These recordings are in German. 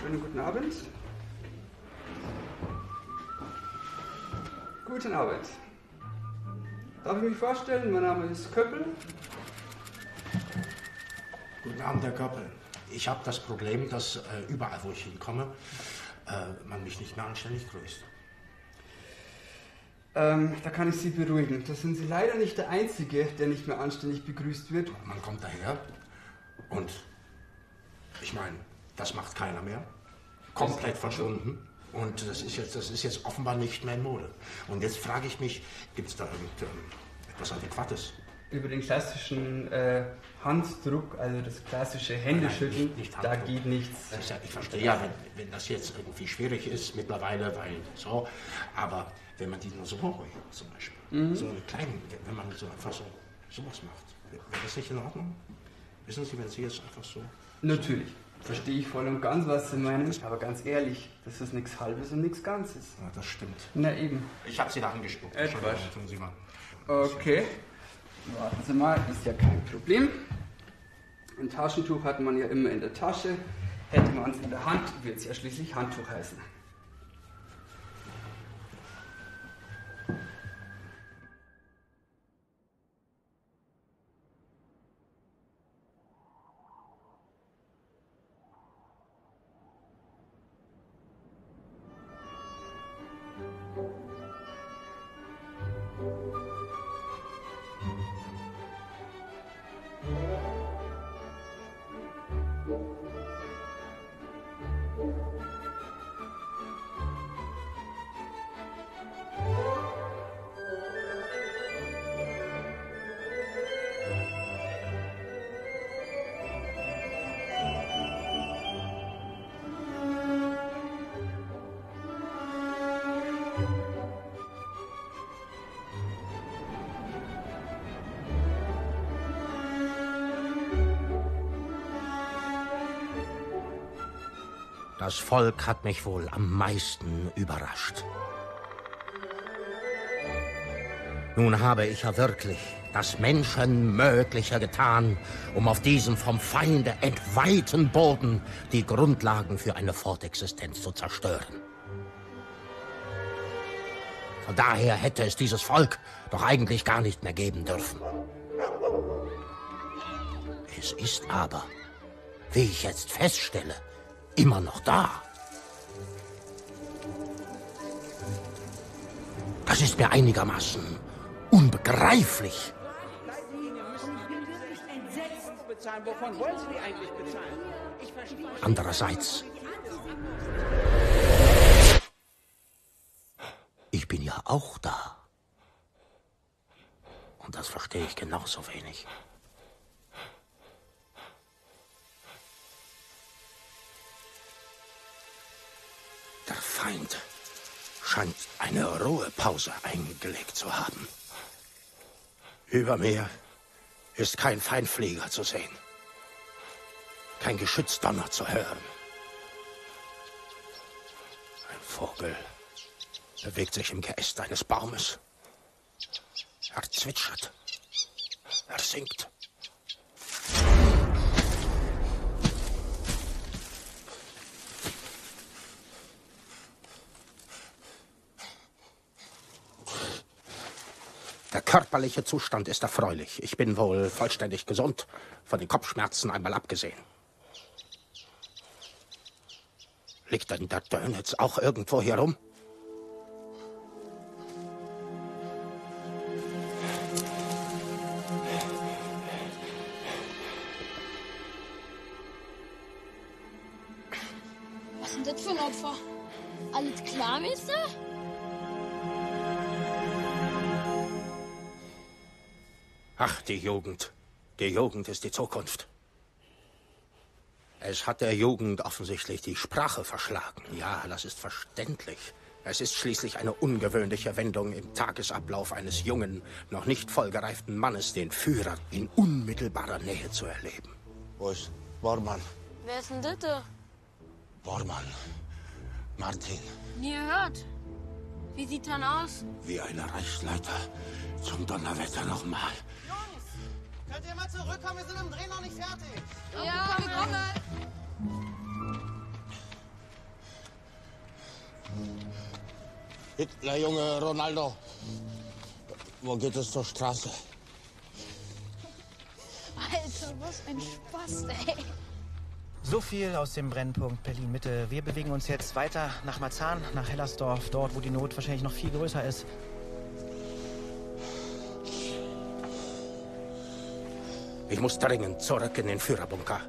Schönen guten Abend. Guten Abend. Darf ich mich vorstellen? Mein Name ist Köppel. Guten Abend, Herr Köppel. Ich habe das Problem, dass überall, wo ich hinkomme, man mich nicht mehr anständig grüßt. Da kann ich Sie beruhigen. Da sind Sie leider nicht der Einzige, der nicht mehr anständig begrüßt wird. Man kommt daher und ich meine, das macht keiner mehr. Komplett verschwunden. Und das ist jetzt offenbar nicht mehr in Mode. Und jetzt frage ich mich, gibt es da etwas Adäquates? Über den klassischen Handdruck, also das klassische Händeschütteln, nicht da geht nichts. Ich verstehe ja, wenn das jetzt irgendwie schwierig ist mittlerweile, weil so, aber wenn man die nur so hochholt, zum Beispiel, so eine kleine, wenn man so einfach so sowas macht, wäre das nicht in Ordnung? Wissen Sie, wenn Sie jetzt einfach so... Natürlich. Verstehe ich voll und ganz, was Sie meinen. Aber ganz ehrlich, das ist nichts Halbes und nichts Ganzes. Ja, das stimmt. Na eben. Ich habe Sie da angespuckt. Etwas. Tun Sie mal. Okay. Warten Sie mal, ist ja kein Problem. Ein Taschentuch hat man ja immer in der Tasche. Hätte man es in der Hand, wird es ja schließlich Handtuch heißen. Das Volk hat mich wohl am meisten überrascht. Nun habe ich ja wirklich das Menschenmögliche getan, um auf diesem vom Feinde entweihten Boden die Grundlagen für eine Fortexistenz zu zerstören. Von daher hätte es dieses Volk doch eigentlich gar nicht mehr geben dürfen. Es ist aber, wie ich jetzt feststelle, immer noch da. Das ist mir einigermaßen unbegreiflich. Wovon wollen Sie die eigentlich bezahlen? Ich verstehe. Andererseits, ich bin ja auch da. Und das verstehe ich genauso wenig. Der Feind scheint eine Ruhepause eingelegt zu haben. Über mir ist kein Feindflieger zu sehen. Kein Geschützdonner zu hören. Ein Vogel bewegt sich im Geäst eines Baumes. Er zwitschert. Er singt. Der körperliche Zustand ist erfreulich. Ich bin wohl vollständig gesund, von den Kopfschmerzen einmal abgesehen. Liegt denn der Dönitz auch irgendwo hier rum? Was sind das für ein Opfer? Alles klar, Mister? Ach, die Jugend. Die Jugend ist die Zukunft. Es hat der Jugend offensichtlich die Sprache verschlagen. Ja, das ist verständlich. Es ist schließlich eine ungewöhnliche Wendung im Tagesablauf eines jungen, noch nicht vollgereiften Mannes, den Führer in unmittelbarer Nähe zu erleben. Wo ist Bormann? Wer ist denn das da? Bormann. Martin. Nie gehört. Wie sieht dann aus? Wie ein Reichsleiter. Zum Donnerwetter nochmal. Jungs, könnt ihr mal zurückkommen? Wir sind im Dreh noch nicht fertig. Ja, wir kommen. Hitlerjunge Ronaldo. Wo geht es zur Straße? Alter, was ein Spaß, ey. So viel aus dem Brennpunkt Berlin-Mitte. Wir bewegen uns jetzt weiter nach Marzahn, nach Hellersdorf, dort, wo die Not wahrscheinlich noch viel größer ist. Ich muss dringend zurück in den Führerbunker.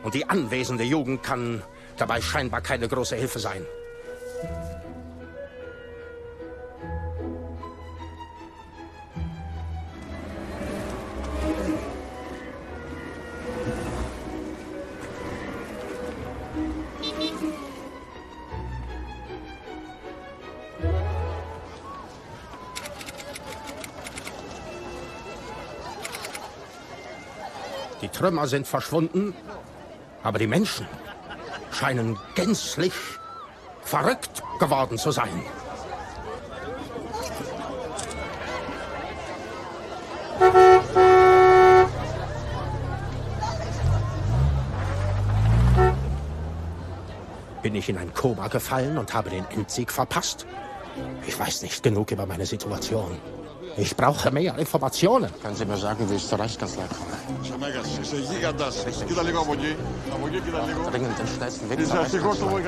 Und die anwesende Jugend kann dabei scheinbar keine große Hilfe sein. Die Trümmer sind verschwunden, aber die Menschen scheinen gänzlich verrückt geworden zu sein. Bin ich in ein Koma gefallen und habe den Endsieg verpasst? Ich weiß nicht genug über meine Situation. Ich brauche mehr Informationen. Können Sie mir sagen, wie ich zur Reichskanzlei komme? Dringend den schnellsten Weg zur Reichskanzlei.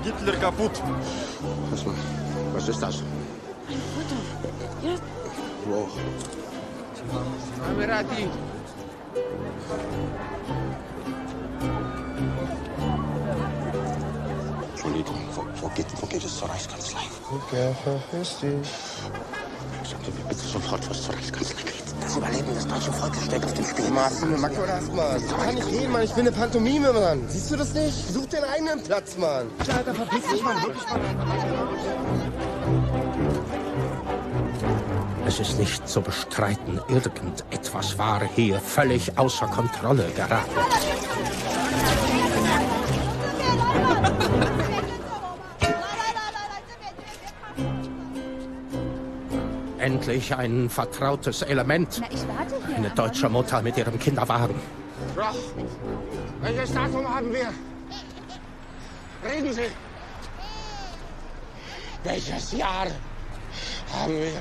Hitler kaputt. Was ist das? Wo? Amirati. Entschuldigung, wo geht es zur Reichskanzlei? Okay, verpiss dich. Sagen Sie mir bitte sofort, was zur Reichskanzlei geht. Das Überleben des deutschen Volkes steht auf dem Spiel. Machst du eine Macke oder hast, Mann? Ich kann nicht reden, Mann. Ich bin eine Pantomime, Mann. Siehst du das nicht? Such den eigenen Platz, Mann. Alter, verpiss dich, Mann. Wirklich, Mann. Es ist nicht zu bestreiten, irgendetwas war hier völlig außer Kontrolle geraten. Endlich ein vertrautes Element. Na, ich warte hier. Eine deutsche Mutter mit ihrem Kinderwagen. Doch. Welches Datum haben wir? Reden Sie. Welches Jahr haben wir?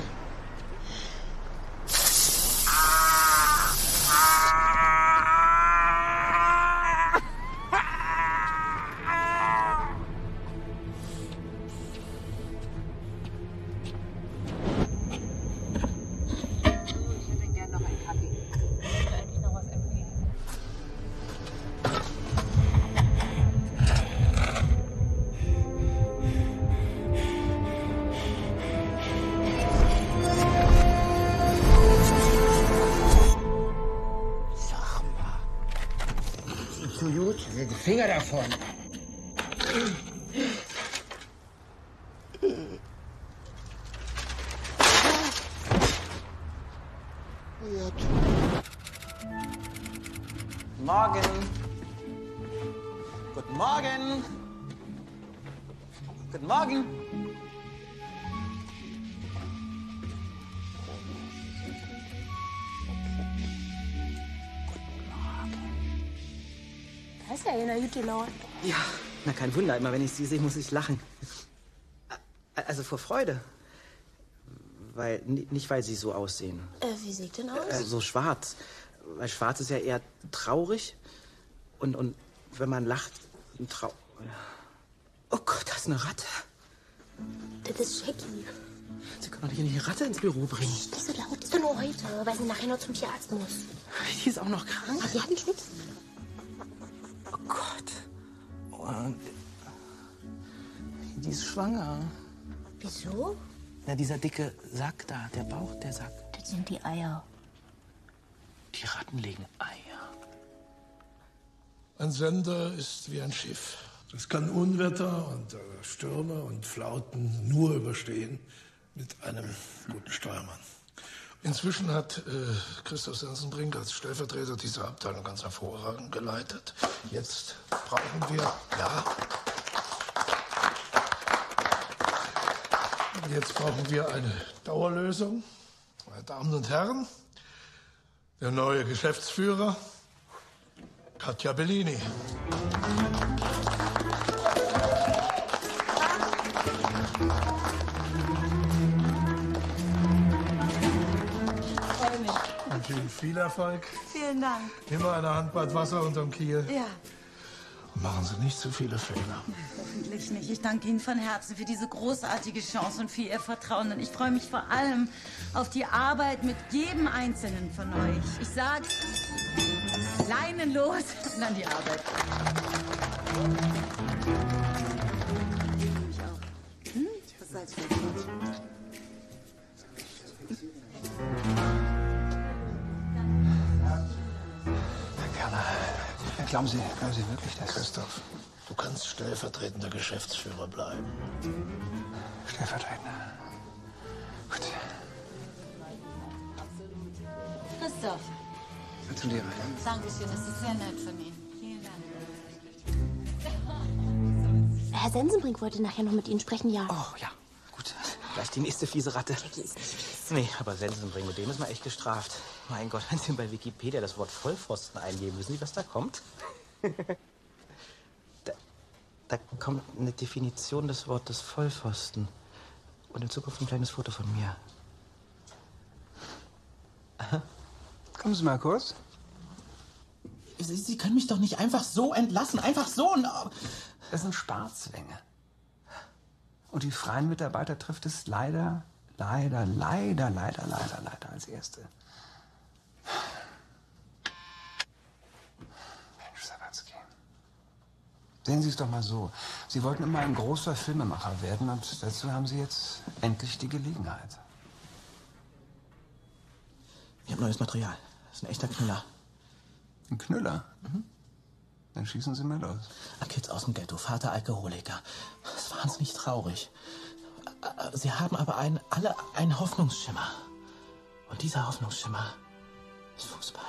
Die Finger davon. Morgen. Guten Morgen. Guten Morgen. Da ist ja einer Jüte laut. Ja, na kein Wunder. Immer wenn ich sie sehe, muss ich lachen. Also vor Freude. Weil, nicht weil sie so aussehen. Wie sieht denn aus? So schwarz. Weil schwarz ist ja eher traurig. Und wenn man lacht, Oh Gott, das ist eine Ratte. Das ist Shaggy. Sie können doch nicht eine Ratte ins Büro bringen. Nicht so laut, das ist doch nur heute, weil sie nachher noch zum Tierarzt muss. Die ist auch noch krank. Aber die hat einen Schnitt. Oh Gott. Oh, die ist schwanger. Wieso? Na, dieser dicke Sack da, der Bauch, der Sack. Das sind die Eier. Die Ratten legen Eier. Ein Sender ist wie ein Schiff. Das kann Unwetter und Stürme und Flauten nur überstehen mit einem guten Steuermann. Inzwischen hat Christoph Sensenbrink als Stellvertreter diese Abteilung ganz hervorragend geleitet. Jetzt brauchen wir, jetzt brauchen wir eine Dauerlösung. Meine Damen und Herren, der neue Geschäftsführer, Katja Bellini. mich. Und Ihnen viel Erfolg. Vielen Dank. Immer eine Handbreit Wasser unterm Kiel. Ja. Und machen Sie nicht zu viele Fehler. Hoffentlich nicht. Ich danke Ihnen von Herzen für diese großartige Chance und für Ihr Vertrauen. Und ich freue mich vor allem auf die Arbeit mit jedem Einzelnen von euch. Ich sage, Leinen los und an die Arbeit. Was sagst du? Herr Kerner, glauben Sie wirklich, dass... Christoph, du kannst stellvertretender Geschäftsführer bleiben. Stellvertretender? Gut. Christoph. Gratuliere. Dankeschön, das ist sehr nett von Ihnen. Vielen Dank. Herr Sensenbrink wollte nachher noch mit Ihnen sprechen, ja. Oh, ja. Gut. Gleich die nächste fiese Ratte. Nee, aber Sensenbrink, mit dem ist man echt gestraft. Mein Gott, wenn Sie bei Wikipedia das Wort Vollpfosten eingeben, wissen Sie, was da kommt? Da kommt eine Definition des Wortes Vollpfosten. Und in Zukunft ein kleines Foto von mir. Aha. Kommen Sie mal kurz. Sie können mich doch nicht einfach so entlassen. Einfach so. Das sind Sparzwänge. Und die freien Mitarbeiter trifft es leider als Erste. Mensch, Sawatzki. Sehen Sie es doch mal so. Sie wollten immer ein großer Filmemacher werden und dazu haben Sie jetzt endlich die Gelegenheit. Ich habe neues Material. Das ist ein echter Knüller. Ein Knüller? Mhm. Dann schießen Sie mal los. Kids aus dem Ghetto, Vater Alkoholiker. Das ist wahnsinnig traurig. Sie haben aber alle einen Hoffnungsschimmer. Und dieser Hoffnungsschimmer ist Fußball.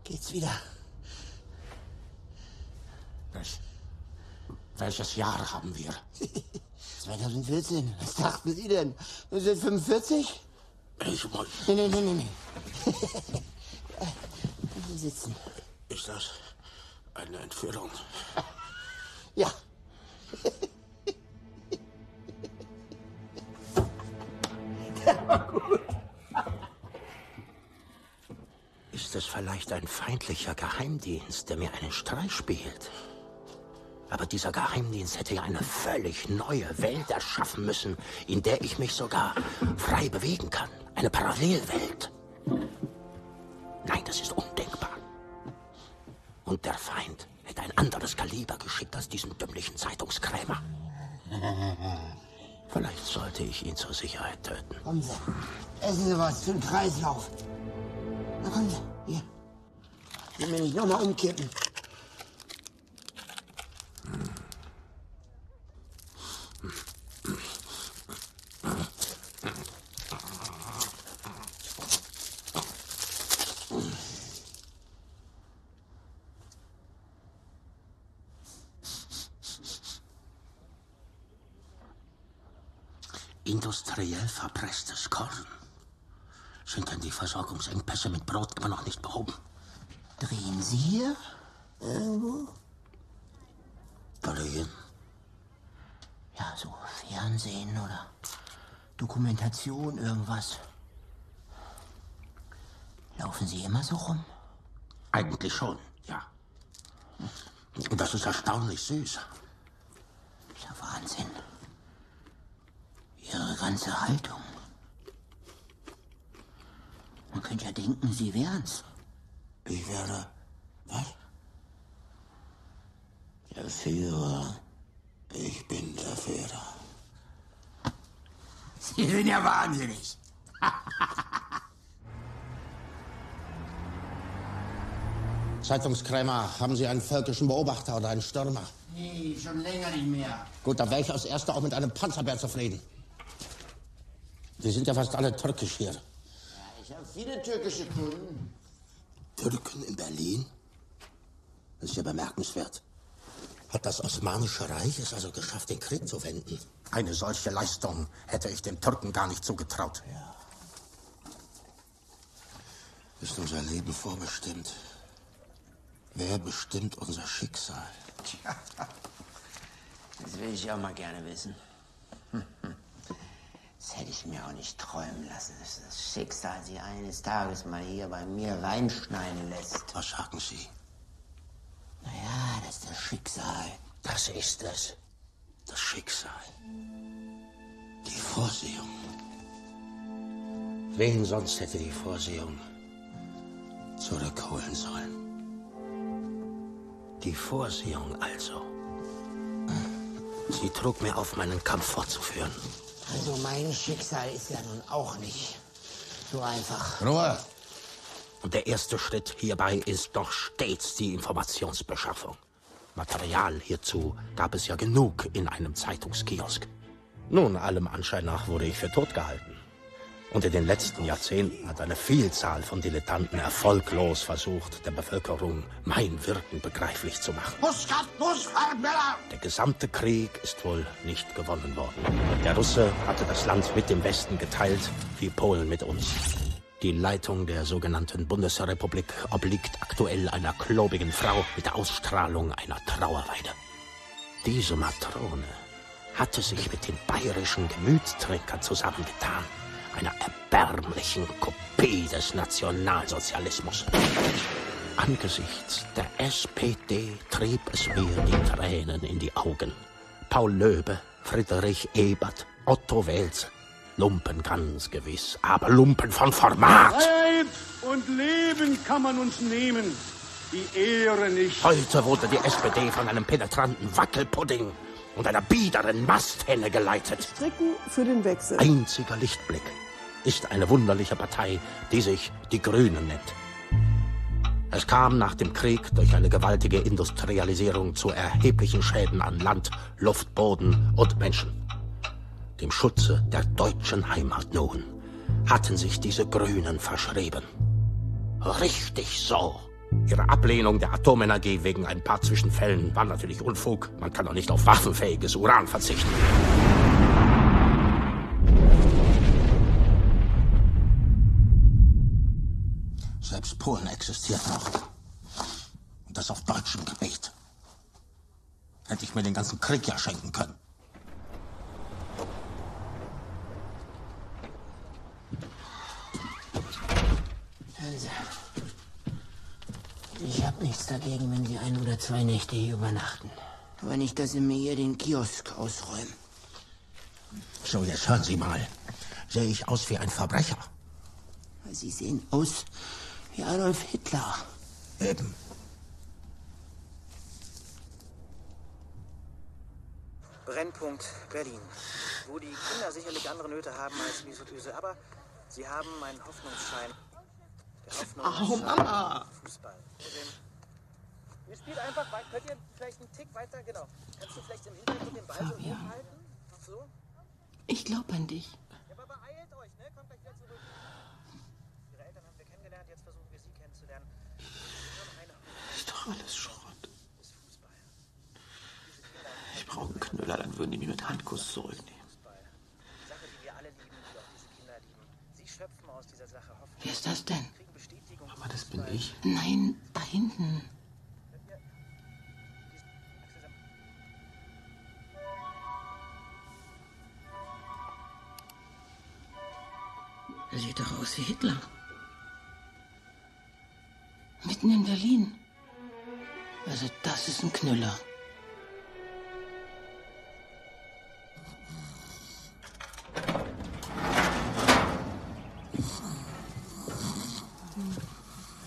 Geht's wieder? Welches Jahr haben wir? 2014. Was dachten Sie denn? Wir sind 45? Ich muss... Nee. Sie sitzen. Ist das eine Entführung? Ja. Der war gut. Ist es vielleicht ein feindlicher Geheimdienst, der mir einen Streich spielt? Aber dieser Geheimdienst hätte ja eine völlig neue Welt erschaffen müssen, in der ich mich sogar frei bewegen kann. Eine Parallelwelt. Nein, das ist undenkbar. Und der Feind hätte ein anderes Kaliber geschickt als diesen dümmlichen Zeitungskrämer. Vielleicht sollte ich ihn zur Sicherheit töten. Kommen Sie. Essen Sie was für den Kreislauf. Na kommen Sie. Hier. Ich will mir nicht nochmal umkippen. Industriell verpresstes Korn. Sind denn die Versorgungsengpässe mit Brot immer noch nicht behoben? Drehen Sie hier? Irgendwo? Drehen? Ja, so Fernsehen oder Dokumentation, irgendwas. Laufen Sie immer so rum? Eigentlich schon, ja. Und das ist erstaunlich süß. Ist ja Wahnsinn. Ihre ganze Haltung. Man könnte ja denken, Sie wären's. Ich werde... Was? Der Führer. Ich bin der Führer. Sie sind ja wahnsinnig. Zeitungskrämer, haben Sie einen völkischen Beobachter oder einen Stürmer? Nee, schon länger nicht mehr. Gut, dann wäre ich als Erster auch mit einem Panzerbär zufrieden. Die sind ja fast alle türkisch hier. Ja, ich habe viele türkische Kunden. Türken in Berlin? Das ist ja bemerkenswert. Hat das Osmanische Reich es also geschafft, den Krieg zu wenden? Eine solche Leistung hätte ich den Türken gar nicht zugetraut. Ja. Ist unser Leben vorbestimmt? Wer bestimmt unser Schicksal? Tja, das will ich auch mal gerne wissen. Das hätte ich mir auch nicht träumen lassen, dass das Schicksal Sie eines Tages mal hier bei mir reinschneiden lässt. Was sagen Sie? Naja, das ist das Schicksal. Das ist es. Das Schicksal. Die Vorsehung. Wen sonst hätte die Vorsehung zurückholen sollen? Die Vorsehung also. Sie trug mir auf, meinen Kampf fortzuführen. Also mein Schicksal ist ja nun auch nicht so einfach. Ruhe! Und der erste Schritt hierbei ist doch stets die Informationsbeschaffung. Material hierzu gab es ja genug in einem Zeitungskiosk. Nun, allem Anschein nach wurde ich für tot gehalten. Und in den letzten Jahrzehnten hat eine Vielzahl von Dilettanten erfolglos versucht, der Bevölkerung mein Wirken begreiflich zu machen. Der gesamte Krieg ist wohl nicht gewonnen worden. Der Russe hatte das Land mit dem Westen geteilt, wie Polen mit uns. Die Leitung der sogenannten Bundesrepublik obliegt aktuell einer klobigen Frau mit der Ausstrahlung einer Trauerweide. Diese Matrone hatte sich mit den bayerischen Gemütstrinkern zusammengetan, einer erbärmlichen Kopie des Nationalsozialismus. Angesichts der SPD trieb es mir die Tränen in die Augen. Paul Löbe, Friedrich Ebert, Otto Wels. Lumpen ganz gewiss, aber Lumpen von Format. Freiheit und Leben kann man uns nehmen, die Ehre nicht. Heute wurde die SPD von einem penetranten Wackelpudding und einer biederen Masthenne geleitet. Stricken für den Wechsel. Einziger Lichtblick ist eine wunderliche Partei, die sich die Grünen nennt. Es kam nach dem Krieg durch eine gewaltige Industrialisierung zu erheblichen Schäden an Land, Luft, Boden und Menschen. Dem Schutze der deutschen Heimat nun hatten sich diese Grünen verschrieben. Richtig so. Ihre Ablehnung der Atomenergie wegen ein paar Zwischenfällen war natürlich Unfug. Man kann doch nicht auf waffenfähiges Uran verzichten. Selbst Polen existiert noch. Und das auf deutschem Gebiet. Hätte ich mir den ganzen Krieg ja schenken können. Also, ich habe nichts dagegen, wenn Sie 1 oder 2 Nächte hier übernachten. Aber nicht, dass Sie mir hier den Kiosk ausräumen. So, jetzt hören Sie mal. Sehe ich aus wie ein Verbrecher? Sie sehen aus wie Adolf Hitler. Eben. Brennpunkt Berlin. Wo die Kinder sicherlich andere Nöte haben als Misogyse, aber sie haben meinen Hoffnungsschein. Der Hoffnungsschein. Mama! Fußball. Ihr spielt einfach weiter. Könnt ihr vielleicht einen Tick weiter? Genau. Kannst du vielleicht im Hintergrund den Ball so hochhalten? So? Ich glaube an dich. Ja, aber beeilt euch, ne? Kommt gleich wieder zurück. Ihre Eltern haben wir kennengelernt, jetzt versuchen wir sie kennenzulernen. Ist doch alles Schrott. Ich brauche einen Knüller, dann würden die mich mit Handkuss zurücknehmen. Die Sache, die wir alle lieben, die auch diese Kinder lieben. Sie schöpfen aus dieser Sache Hoffnung. Wer ist das denn? Aber das bin ich. Nein, da hinten. Er sieht doch aus wie Hitler. Mitten in Berlin. Also das ist ein Knüller.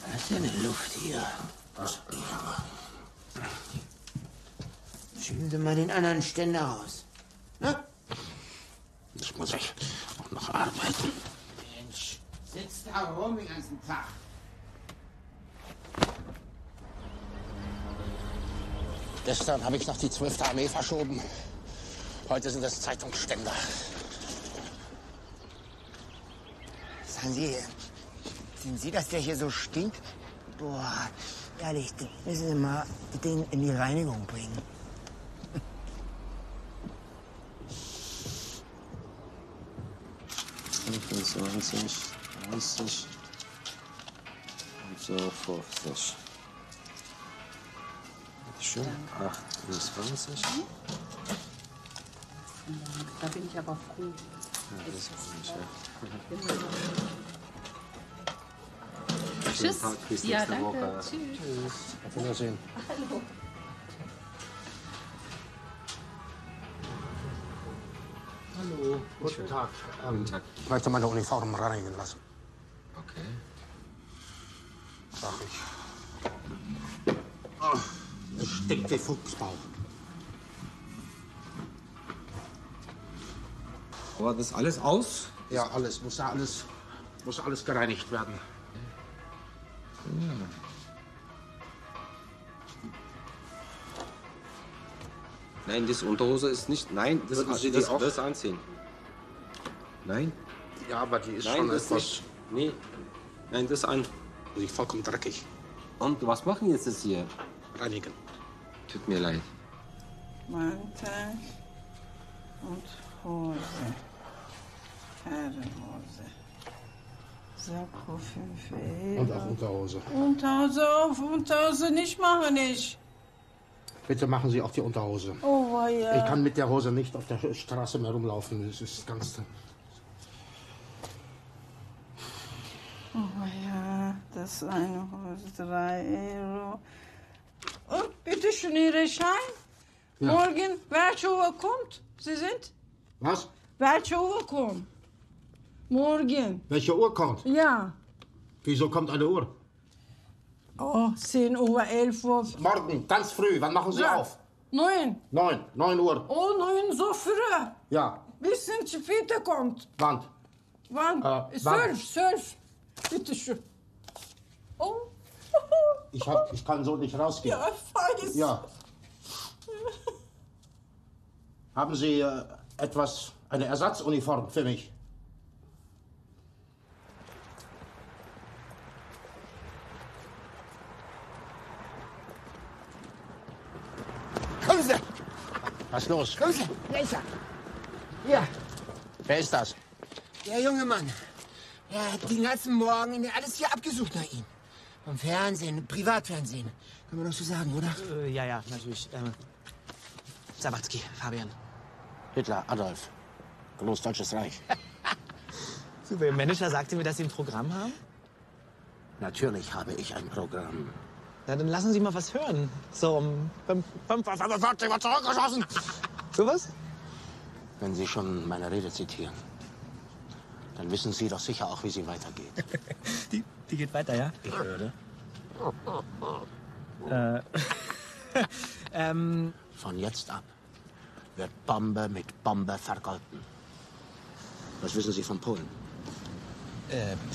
Was ist denn in der Luft hier? Was? Schieben Sie mal den anderen Ständer raus. Na? Das muss ich auch noch arbeiten. Mensch, sitzt da rum den ganzen Tag. Gestern habe ich noch die 12. Armee verschoben. Heute sind es Zeitungsständer. Sagen Sie, sehen Sie, dass der hier so stinkt? Boah, ehrlich, das müssen Sie mal den in die Reinigung bringen. So 20, 30 und so 50. Schön. 28. Da bin ich aber froh. Ja, das freut mich, ja. Tschüss. Bis Ja, nächste danke. Woche. Tschüss. Auf Wiedersehen. Hallo. Hallo. Guten Tag. Guten Tag. Ich möchte meine Uniform reinigen lassen. Okay. Sag ich. Oh, es stinkt wie Fuchsbau. War das alles aus? Ja, alles. Muss alles gereinigt werden. Ja. Nein, das Unterhose ist nicht. Nein, das anziehen. Nein? Ja, aber die ist Nein, schon das etwas... nicht. Nee. Nein, das an. Die ist vollkommen dreckig. Und was machen jetzt das hier? Reinigen. Tut mir leid. Mantel und Hose. Herrenhose. Sakko 5 Euro. Und auch Unterhose. Unterhose nicht machen ich. Bitte machen Sie auch die Unterhose. Oh, weia. Ich kann mit der Hose nicht auf der Straße mehr rumlaufen. Das ist ganz... Oh ja, das ist eine Hose, 3 Euro. Und bitte schön Ihre Schein. Ja. Morgen, welche Uhr kommt? Sie sind? Was? Welche Uhr kommt? Morgen. Welche Uhr kommt? Ja. Wieso kommt eine Uhr? Oh, 10 Uhr, 11 Uhr. Morgen, ganz früh. Wann machen Sie Ja. auf? 9. 9 Uhr. Oh, 9 so früh. Ja. Bisschen später kommt. Wann? Wann? wann? 12. Bitte schön. Oh. Ich kann so nicht rausgehen. Ja, weiß. Ja. Haben Sie eine Ersatzuniform für mich? Kommen Sie! Was ist los? Kommen Sie! Wer ist er? Hier, Wer ist das? der junge Mann. Er hat den ganzen Morgen alles hier abgesucht nach ihm. Vom Fernsehen, Privatfernsehen. Kann man doch so sagen, oder? Ja, natürlich. Sawatzki, Fabian. Hitler, Adolf. Groß Deutsches Reich. Super, Ihr Manager sagte mir, dass Sie ein Programm haben. Natürlich habe ich ein Programm. Na, dann lassen Sie mal was hören. So um 5:45 wird zurückgeschossen. Sowas? Wenn Sie schon meine Rede zitieren, dann wissen Sie doch sicher auch, wie sie weitergeht. Die geht weiter, ja? Ich höre. Von jetzt ab wird Bombe mit Bombe vergolten. Was wissen Sie von Polen?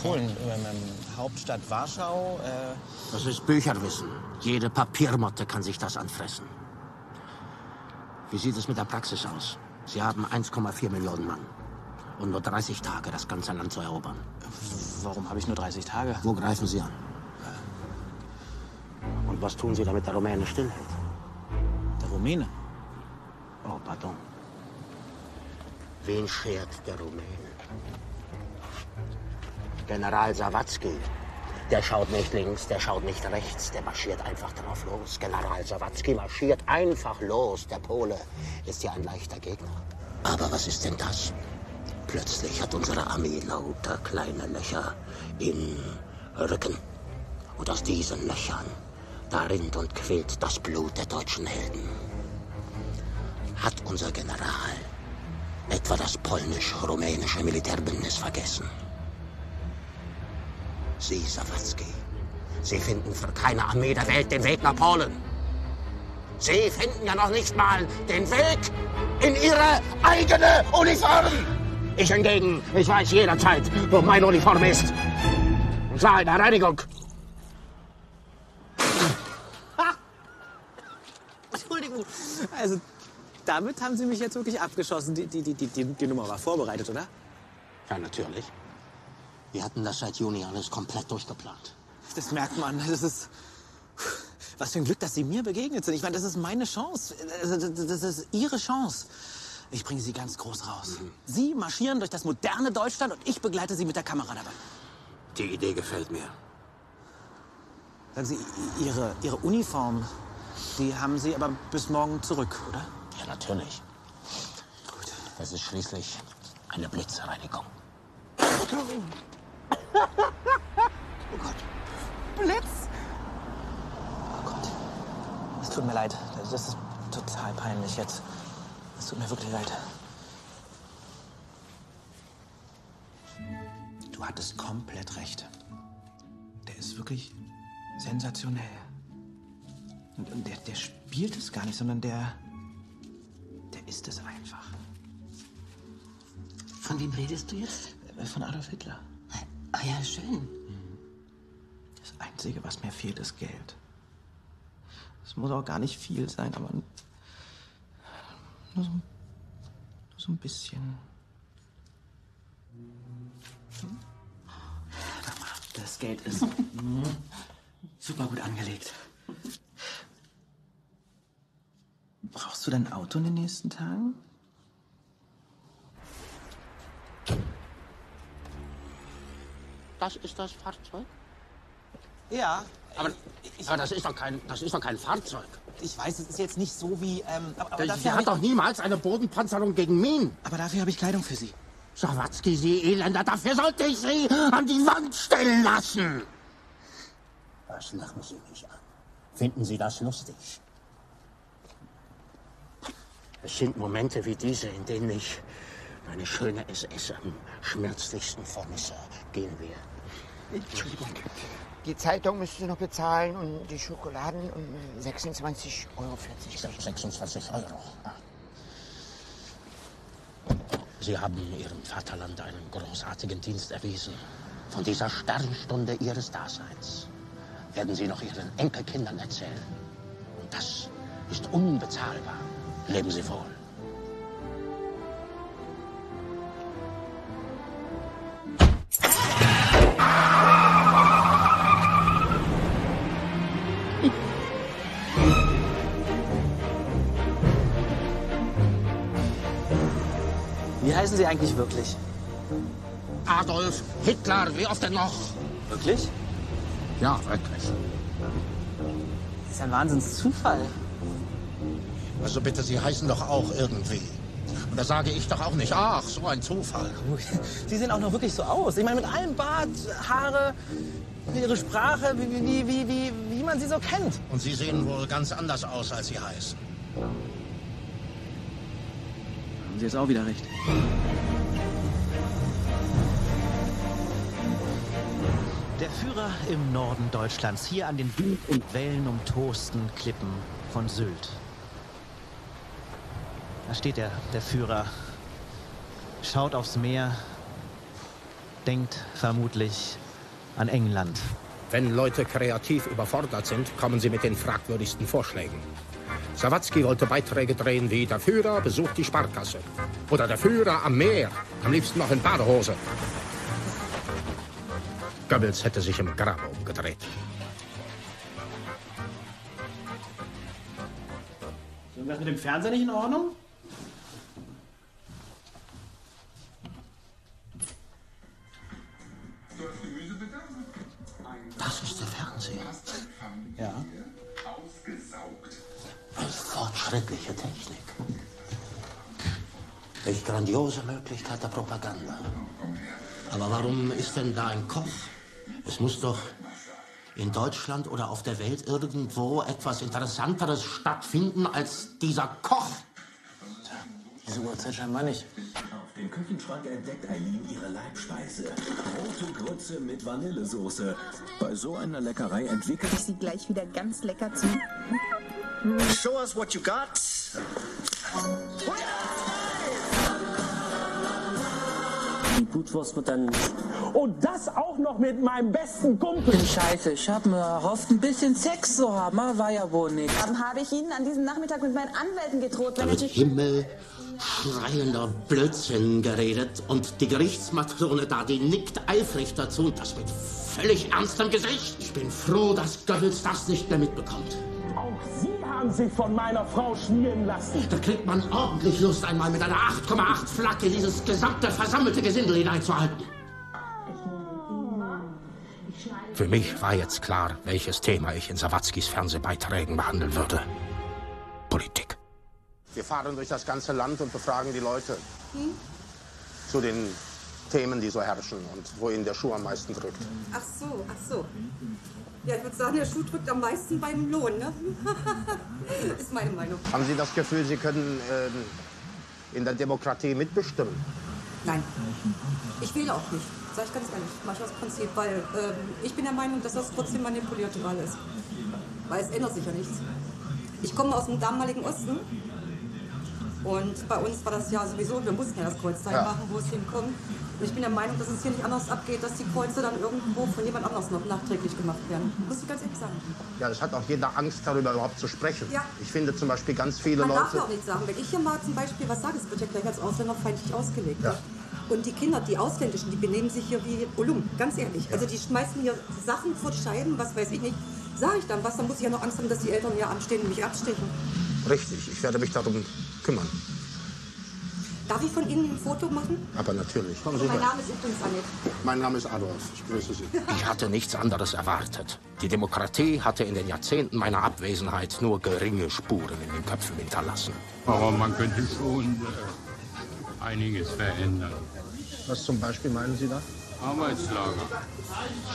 Polen, Hauptstadt Warschau. Das ist Bücherwissen. Jede Papiermotte kann sich das anfressen. Wie sieht es mit der Praxis aus? Sie haben 1,4 Millionen Mann. Und nur 30 Tage, das ganze Land zu erobern. Warum habe ich nur 30 Tage? Wo greifen Sie an? Und was tun Sie, damit der Rumäne stillhält? Der Rumäne? Oh, pardon. Wen schert der Rumäne? General Sawatzki. Der schaut nicht links, der schaut nicht rechts, der marschiert einfach drauf los. General Sawatzki marschiert einfach los. Der Pole ist ja ein leichter Gegner. Aber was ist denn das? Plötzlich hat unsere Armee lauter kleine Löcher im Rücken. Und aus diesen Löchern, da rinnt und quillt das Blut der deutschen Helden. Hat unser General etwa das polnisch-rumänische Militärbündnis vergessen? Sie, Sawatzki, Sie finden für keine Armee der Welt den Weg nach Polen. Sie finden ja noch nicht mal den Weg in Ihre eigene Uniform. Ich hingegen, ich weiß jederzeit, wo meine Uniform ist. Und zwar in der Reinigung. Entschuldigung. Also, damit haben Sie mich jetzt wirklich abgeschossen. Die Nummer war vorbereitet, oder? Ja, natürlich. Wir hatten das seit Juni alles komplett durchgeplant. Das merkt man. Das ist... Was für ein Glück, dass Sie mir begegnet sind. Ich meine, das ist meine Chance. Das ist Ihre Chance. Ich bringe Sie ganz groß raus. Sie marschieren durch das moderne Deutschland und ich begleite Sie mit der Kamera dabei. Die Idee gefällt mir. Sagen Sie, Ihre Uniform, Die haben Sie aber bis morgen zurück, oder? Ja, natürlich. Gut. Das ist schließlich eine Blitzreinigung. Oh Gott. Blitz! Oh Gott. Es tut mir leid. Das ist total peinlich jetzt. Es tut mir wirklich leid. Du hattest komplett recht. Der ist wirklich sensationell. Und der spielt es gar nicht, sondern der ist es einfach. Von wem redest du jetzt? Von Adolf Hitler. Ah ja, schön. Das Einzige, was mir fehlt, ist Geld. Es muss auch gar nicht viel sein, aber nur so ein bisschen. Das Geld ist super gut angelegt. Brauchst du dein Auto in den nächsten Tagen? Das ist das Fahrzeug? Ja. Aber das ist doch kein Fahrzeug. Ich weiß, es ist jetzt nicht so wie... aber Sie dafür hat doch niemals eine Bodenpanzerung gegen Minen. Aber dafür habe ich Kleidung für Sie. Sawatzki, Sie Elender, dafür sollte ich Sie an die Wand stellen lassen. Was lachen Sie mich an? Finden Sie das lustig? Es sind Momente wie diese, in denen ich meine schöne SS am schmerzlichsten vermisse. Gehen wir. Entschuldigung. Die Zeitung müssen Sie noch bezahlen und die Schokoladen um 26,40 Euro. 26 Euro. Sie haben Ihrem Vaterland einen großartigen Dienst erwiesen. Von dieser Sternstunde Ihres Daseins werden Sie noch Ihren Enkelkindern erzählen. Und das ist unbezahlbar. Leben Sie wohl. Wie heißen Sie eigentlich wirklich? Adolf Hitler, wie oft denn noch? Wirklich? Ja, wirklich. Das ist ein Wahnsinnszufall. Also bitte, Sie heißen doch auch irgendwie. Und da sage ich doch auch nicht, ach, so ein Zufall. Sie sehen auch noch wirklich so aus. Ich meine, mit allem Bart, Haare, Ihre Sprache, wie man sie so kennt. Und Sie sehen wohl ganz anders aus, als Sie heißen. Haben Sie jetzt auch wieder recht. Der Führer im Norden Deutschlands, hier an den Wind- und wellenumtosten Klippen von Sylt. Da steht er, der Führer, schaut aufs Meer, denkt vermutlich an England. Wenn Leute kreativ überfordert sind, kommen sie mit den fragwürdigsten Vorschlägen. Sawatzki wollte Beiträge drehen wie der Führer besucht die Sparkasse. Oder der Führer am Meer, am liebsten noch in Badehose. Goebbels hätte sich im Grab umgedreht. Ist irgendwas mit dem Fernseher nicht in Ordnung? Das ist der Fernseher. Ja. Fortschrittliche Technik. Welch grandiose Möglichkeit der Propaganda. Aber warum ist denn da ein Koch? Es muss doch in Deutschland oder auf der Welt irgendwo etwas Interessanteres stattfinden als dieser Koch. Diese Uhrzeit scheinbar nicht. Auf dem Küchenschrank entdeckt Eileen ihre Leibspeise. Rote Grütze mit Vanillesoße. Bei so einer Leckerei entwickelt Ich sie gleich wieder ganz lecker zu. Show us what you got. Die Blutwurst wird dann... Und das auch noch mit meinem besten Kumpel. Scheiße, ich hab mir erhofft, ein bisschen Sex zu haben, aber war ja wohl nicht. Dann habe ich Ihnen an diesem Nachmittag mit meinen Anwälten gedroht, Da wenn wird ich... himmelschreiender Blödsinn geredet und die Gerichtsmatrone da, die nickt eifrig dazu und das mit völlig ernstem Gesicht. Ich bin froh, dass Goebbels das nicht mehr mitbekommt. Auch Sie haben sich von meiner Frau schmieren lassen. Da kriegt man ordentlich Lust, einmal mit einer 8,8 Flagge dieses gesamte versammelte Gesindel hineinzuhalten. Für mich war jetzt klar, welches Thema ich in Sawatzkis Fernsehbeiträgen behandeln würde. Politik. Wir fahren durch das ganze Land und befragen die Leute zu den Themen, die so herrschen und wo ihnen der Schuh am meisten drückt. Ach so. Ja, ich würde sagen, der Schuh drückt am meisten beim Lohn, ne? Ist meine Meinung. Haben Sie das Gefühl, Sie können in der Demokratie mitbestimmen? Nein, ich wähle auch nicht. Sag ich ganz ehrlich, mach ich aus Prinzip, weil ich bin der Meinung, dass das trotzdem manipulierte Wahl ist. Weil es ändert sich ja nichts. Ich komme aus dem damaligen Osten und bei uns war das ja sowieso, wir mussten ja das Kreuzzeichen machen, wo es hinkommt. Und ich bin der Meinung, dass es hier nicht anders abgeht, dass die Kreuze dann irgendwo von jemand anders noch nachträglich gemacht werden. Muss ich ganz ehrlich sagen. Ja, es hat auch jeder Angst, darüber überhaupt zu sprechen. Ja. Ich finde zum Beispiel ganz viele Man Leute... darf ja auch nichts sagen. Wenn ich hier mal zum Beispiel was sage, es wird ja gleich als ausländerfeindlich ausgelegt. Ja. Und die Kinder, die Ausländischen, die benehmen sich hier wie Olum, ganz ehrlich. Ja. Also die schmeißen hier Sachen vor die Scheiben, was weiß ich nicht. Sage ich dann was, dann muss ich ja noch Angst haben, dass die Eltern hier anstehen und mich abstechen. Richtig, ich werde mich darum kümmern. Darf ich von Ihnen ein Foto machen? Aber natürlich. Kommen Sie Mein her. Name ist übrigens Annette. Mein Name ist Adolf. Ich grüße Sie. Ich hatte nichts anderes erwartet. Die Demokratie hatte in den Jahrzehnten meiner Abwesenheit nur geringe Spuren in den Köpfen hinterlassen. Aber man könnte schon einiges verändern. Was zum Beispiel meinen Sie da? Arbeitslager.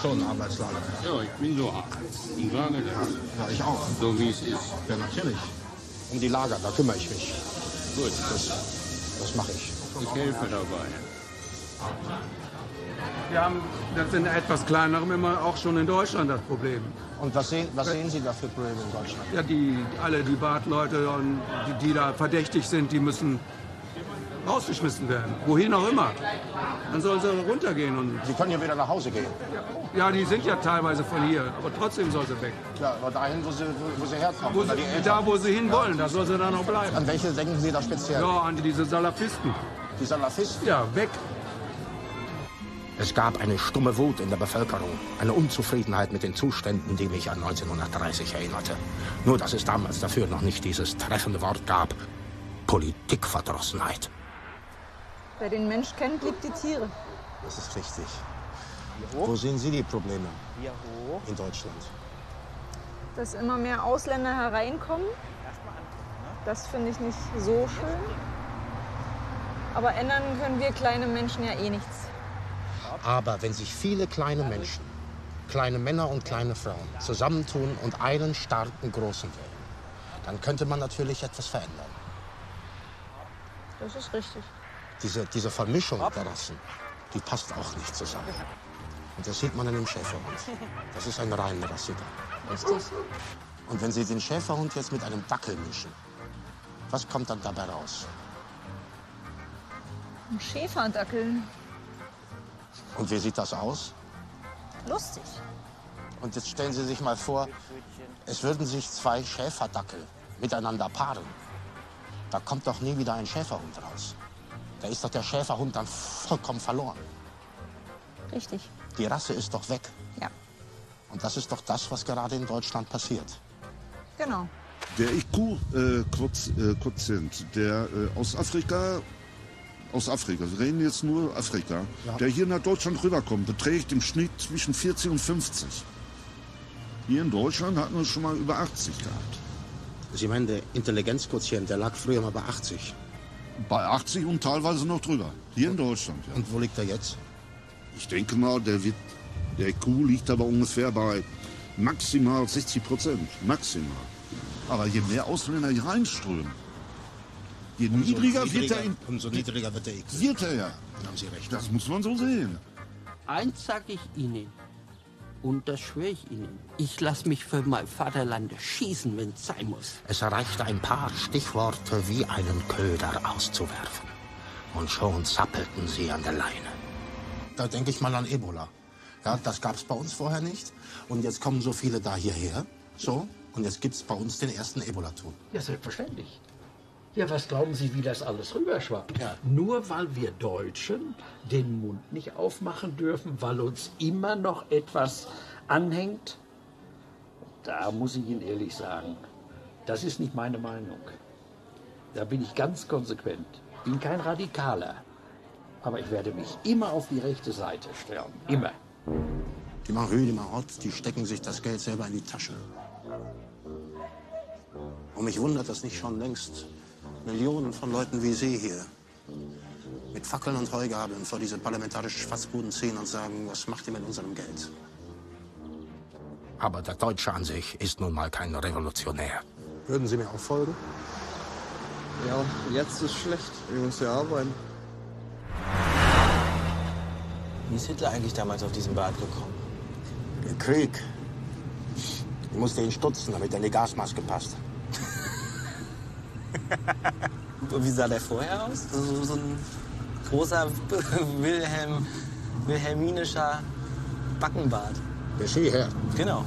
Schon Arbeitslager. Ja, ich bin so alt und sage das. Ja, ich auch. So wie es ist. Ja, natürlich. Um die Lager, da kümmere ich mich. Gut. Das mache ich. Ich helfe dabei. Wir haben das in etwas kleinerem immer auch schon in Deutschland das Problem. Und was sehen Sie da für Probleme in Deutschland? Ja, alle die Badleute, und die da verdächtig sind, die müssen rausgeschmissen werden. Wohin auch immer. Dann sollen sie runtergehen. Und Sie können ja wieder nach Hause gehen. ja, die sind ja teilweise von hier, aber trotzdem soll sie weg. Ja, aber dahin, wo sie herkommen. Wo sie hinwollen, da soll sie dann auch bleiben. An welche denken Sie da speziell? Ja, an diese Salafisten. Die Salafisten? Ja, weg. Es gab eine stumme Wut in der Bevölkerung, eine Unzufriedenheit mit den Zuständen, die mich an 1930 erinnerte. Nur, dass es damals dafür noch nicht dieses treffende Wort gab: Politikverdrossenheit. Wer den Mensch kennt, liebt die Tiere. Das ist richtig. Wo sehen Sie die Probleme in Deutschland? Dass immer mehr Ausländer hereinkommen, das finde ich nicht so schön. Aber ändern können wir kleine Menschen ja eh nichts. Aber wenn sich viele kleine Menschen, kleine Männer und kleine Frauen zusammentun und einen starken Großen wählen, dann könnte man natürlich etwas verändern. Das ist richtig. Diese Vermischung der Rassen, die passt auch nicht zusammen. Und das sieht man in dem Schäferhund. Das ist ein rein Rassiger. Richtig. Und wenn Sie den Schäferhund jetzt mit einem Dackel mischen, was kommt dann dabei raus? Ein Schäferdackel. Und wie sieht das aus? Lustig. Und jetzt stellen Sie sich mal vor, es würden sich zwei Schäferdackel miteinander paaren. Da kommt doch nie wieder ein Schäferhund raus. Da ist doch der Schäferhund dann vollkommen verloren. Richtig. Die Rasse ist doch weg. Ja. Und das ist doch das, was gerade in Deutschland passiert. Genau. Der IQ-Quotient, der aus Afrika, wir reden jetzt nur Afrika, Ja. der hier nach Deutschland rüberkommt, beträgt im Schnitt zwischen 40 und 50. Hier in Deutschland hatten wir es schon mal über 80 gehabt. Sie meinen, der Intelligenzquotient, der lag früher mal bei 80? Bei 80 und teilweise noch drüber. Hier in Deutschland, ja. Und wo liegt er jetzt? Ich denke mal, der IQ liegt aber ungefähr bei maximal 60%. Maximal. Aber je mehr Ausländer hier reinströmen, je niedriger wird er umso niedriger wird der IQ. Wird er ja. Da haben Sie recht. Das muss man so sehen. Eins sage ich Ihnen, und das schwöre ich Ihnen, ich lasse mich für mein Vaterland schießen, wenn es sein muss. Es reichte ein paar Stichworte wie einen Köder auszuwerfen. Und schon zappelten sie an der Leine. Da denke ich mal an Ebola. Ja, das gab es bei uns vorher nicht. Und jetzt kommen so viele da hierher. So, und jetzt gibt es bei uns den ersten Ebola-Tod. Ja, selbstverständlich. Ja, was glauben Sie, wie das alles rüberschwappt? Ja. Nur weil wir Deutschen den Mund nicht aufmachen dürfen, weil uns immer noch etwas anhängt? Da muss ich Ihnen ehrlich sagen, das ist nicht meine Meinung. Da bin ich ganz konsequent. Bin kein Radikaler. Aber ich werde mich immer auf die rechte Seite stellen. Immer. Die machen Rue, die Marotte, die stecken sich das Geld selber in die Tasche. Und mich wundert, dass nicht schon längst Millionen von Leuten wie Sie hier mit Fackeln und Heugabeln vor diese parlamentarischen Schwatzbuden ziehen und sagen, was macht ihr mit unserem Geld? Aber der Deutsche an sich ist nun mal kein Revolutionär. Würden Sie mir auch folgen? Ja, jetzt ist schlecht. Ich muss ja arbeiten. Wie ist Hitler eigentlich damals auf diesen Berg gekommen? Der Krieg. Ich musste ihn stutzen, damit er in die Gasmaske passt. Und wie sah der vorher aus? So ein großer wilhelminischer Backenbart. Der Skiherr. Genau.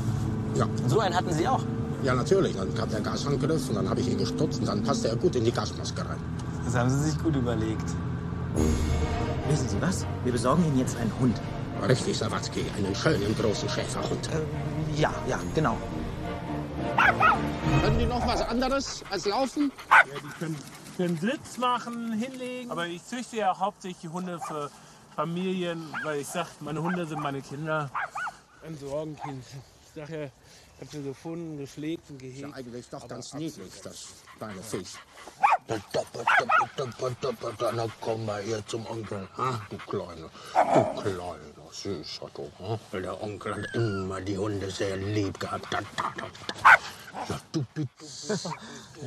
Ja. Und so einen hatten Sie auch? Ja, natürlich. Dann kam der Gasangriff und dann habe ich ihn gestutzt und dann passte er gut in die Gasmaske rein. Das haben Sie sich gut überlegt. Wissen Sie was? Wir besorgen Ihnen jetzt einen Hund. Richtig, Sawatzki. Einen schönen großen Schäferhund. Ja, genau. Können die noch was anderes als laufen? Ja, die können Sitz machen, hinlegen. Aber ich züchte ja hauptsächlich Hunde für Familien, weil ich sage, meine Hunde sind meine Kinder. Ein Sorgenkind. Ich sage ja, ich habe sie gefunden, gepflegt und gehegt. Ja, eigentlich doch ganz niedlich, das kleine Viech. Na komm mal hier zum Onkel, du Kleiner, süßer, du. Der Onkel hat immer die Hunde sehr lieb gehabt. Ja, du bitte.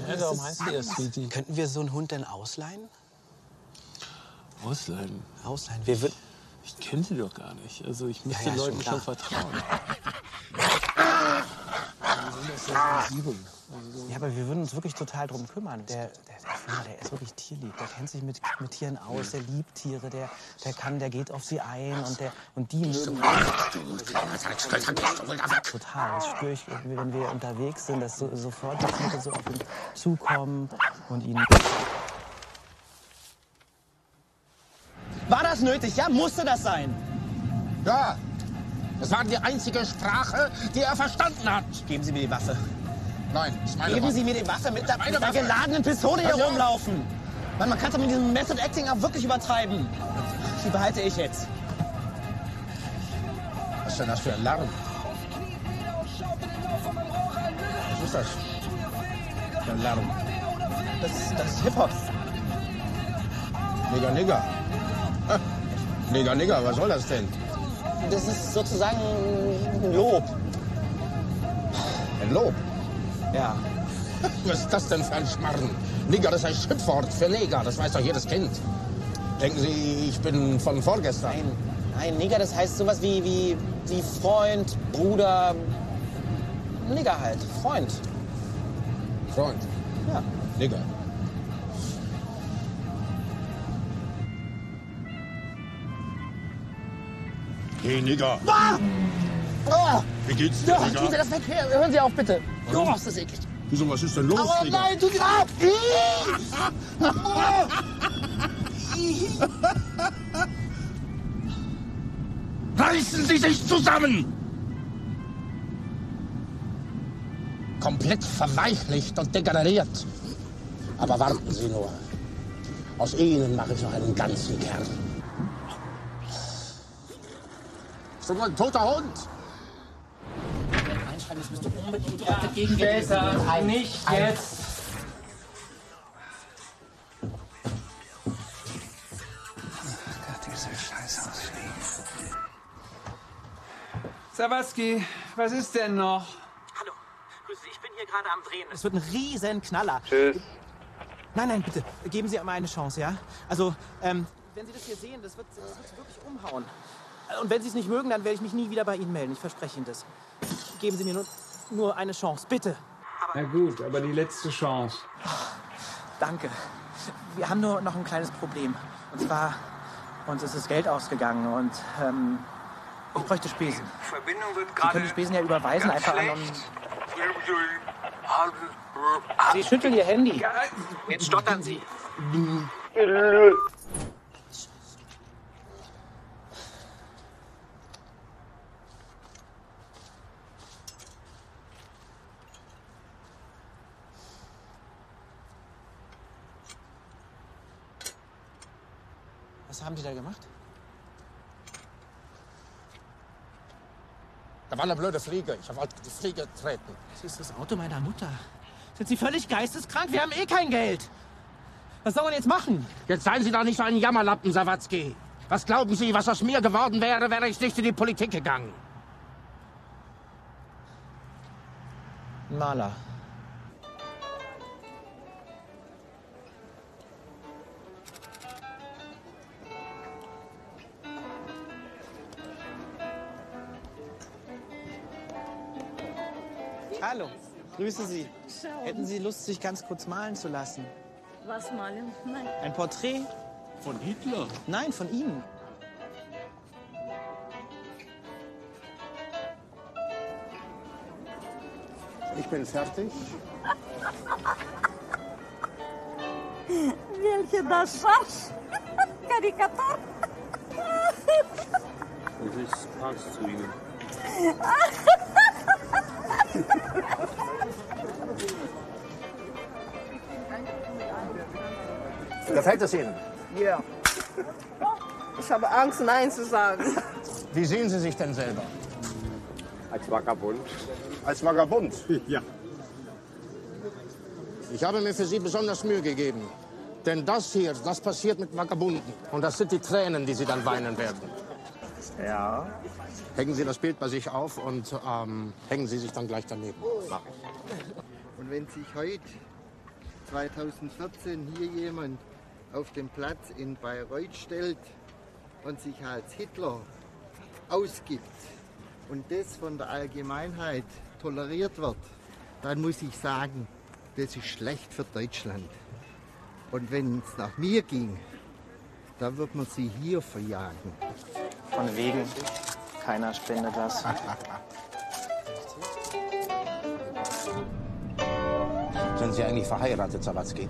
Ja, darum heißt die das, Sweetie. Könnten wir so einen Hund denn ausleihen? Ausleihen? Ausleihen. Ich kenne sie doch gar nicht. Also ich muss den Leuten schon vertrauen. Ja, aber wir würden uns wirklich total drum kümmern. Der ist wirklich tierlieb. Der kennt sich mit Tieren aus, der liebt Tiere, der geht auf sie ein und die mögen. Total. Das spüre ich, wenn wir unterwegs sind, dass sofort die Tiere so auf ihn zukommen und ihn. War das nötig? Ja, musste das sein? Ja, das war die einzige Sprache, die er verstanden hat. Geben Sie mir die Waffe. Nein, das ist meine Geben Waffe. Sie mir die Waffe mit der Waffe. geladenen Pistole hier rumlaufen. Weil man kann es doch mit diesem Method Acting auch wirklich übertreiben. Die behalte ich jetzt. Was ist denn das für ein Lärm? Was ist das für ein Lärm? Das ist Hip-Hop. Nigger, Nigger. Nigger, Nigger, was soll das denn? Das ist sozusagen ein Lob. Ein Lob? Ja. Was ist das denn für ein Schmarrn? Nigger, das ist ein Schimpfwort für Neger, das weiß doch jedes Kind. Denken Sie, ich bin von vorgestern? Nein, Nigger, das heißt sowas wie Freund, Bruder, Nigger halt, Freund. Freund? Ja. Nigger. Hey, Nigger. Ah! Oh! Wie geht's dir, Ja, Nigger? tun Sie das weg, hören Sie auf, bitte. Warum? Oh, ist das eklig. Wieso, was ist denn los, Aber Nigger? nein, tun Sie ab! Reißen Sie sich zusammen! Komplett verweichlicht und degeneriert. Aber warten Sie nur. Aus Ihnen mache ich noch einen ganzen Kerl. Ist doch nur ein toter Hund. Das müsste unbedingt dagegen später, nicht jetzt. Diese Scheißausfliegen. Sawatzki, was ist denn noch? Hallo, grüße Sie, ich bin hier gerade am Drehen. Es wird ein riesen Knaller. Tschüss. Nein, bitte, geben Sie mir eine Chance, ja? Also, wenn Sie das hier sehen, das wird Sie wirklich umhauen. Und wenn Sie es nicht mögen, dann werde ich mich nie wieder bei Ihnen melden. Ich verspreche Ihnen das. Geben Sie mir nur eine Chance, bitte. Na gut, aber die letzte Chance. Danke. Wir haben nur noch ein kleines Problem. Und zwar, uns ist das Geld ausgegangen und ich bräuchte Spesen. Verbindung wird Sie gerade können die Spesen ja überweisen, ganz einfach schlecht. an... Sie schütteln Ihr Handy. Jetzt stottern Sie. Was haben die da gemacht? Da war eine blöde Fliege. Ich wollte die Fliege treten. Das ist das Auto meiner Mutter. Sind Sie völlig geisteskrank? Wir haben eh kein Geld. Was soll man jetzt machen? Jetzt seien Sie doch nicht so ein Jammerlappen, Sawatzki. Was glauben Sie, was aus mir geworden wäre, wäre ich nicht in die Politik gegangen? Maler. Hallo, grüße Sie. Hätten Sie Lust, sich ganz kurz malen zu lassen? Was malen? Nein. Ein Porträt? Von Hitler? Nein, von Ihnen. Ich bin fertig. Welche das Schaf? Karikatur? Das passt zu Ihnen. Gefällt es Ihnen? Ja. Ich habe Angst, Nein zu sagen. Wie sehen Sie sich denn selber? Als Vagabund. Als Vagabund? Ja. Ich habe mir für Sie besonders Mühe gegeben. Denn das hier, das passiert mit Vagabunden. Und das sind die Tränen, die Sie dann weinen werden. Ja. Hängen Sie das Bild bei sich auf und hängen Sie sich dann gleich daneben. Mach ich. Und wenn sich heute, 2014, hier jemand auf den Platz in Bayreuth stellt und sich als Hitler ausgibt und das von der Allgemeinheit toleriert wird, dann muss ich sagen, das ist schlecht für Deutschland. Und wenn es nach mir ging, dann wird man sie hier verjagen. Von wegen, keiner spendet das. Sind Sie eigentlich verheiratet, Sawatzki?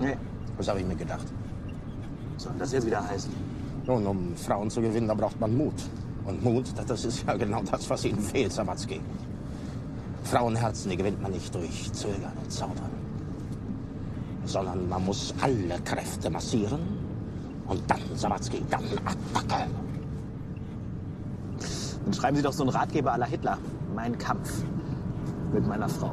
Nee. Das habe ich mir gedacht. Was soll das jetzt wieder heißen? Nun, um Frauen zu gewinnen, da braucht man Mut. Und Mut, das ist ja genau das, was Ihnen fehlt, Sawatzki. Frauenherzen, die gewinnt man nicht durch Zögern und Zaudern. Sondern man muss alle Kräfte massieren. Und dann, Sawatzki, dann Attacke. Dann schreiben Sie doch so einen Ratgeber à la Hitler. Mein Kampf mit meiner Frau.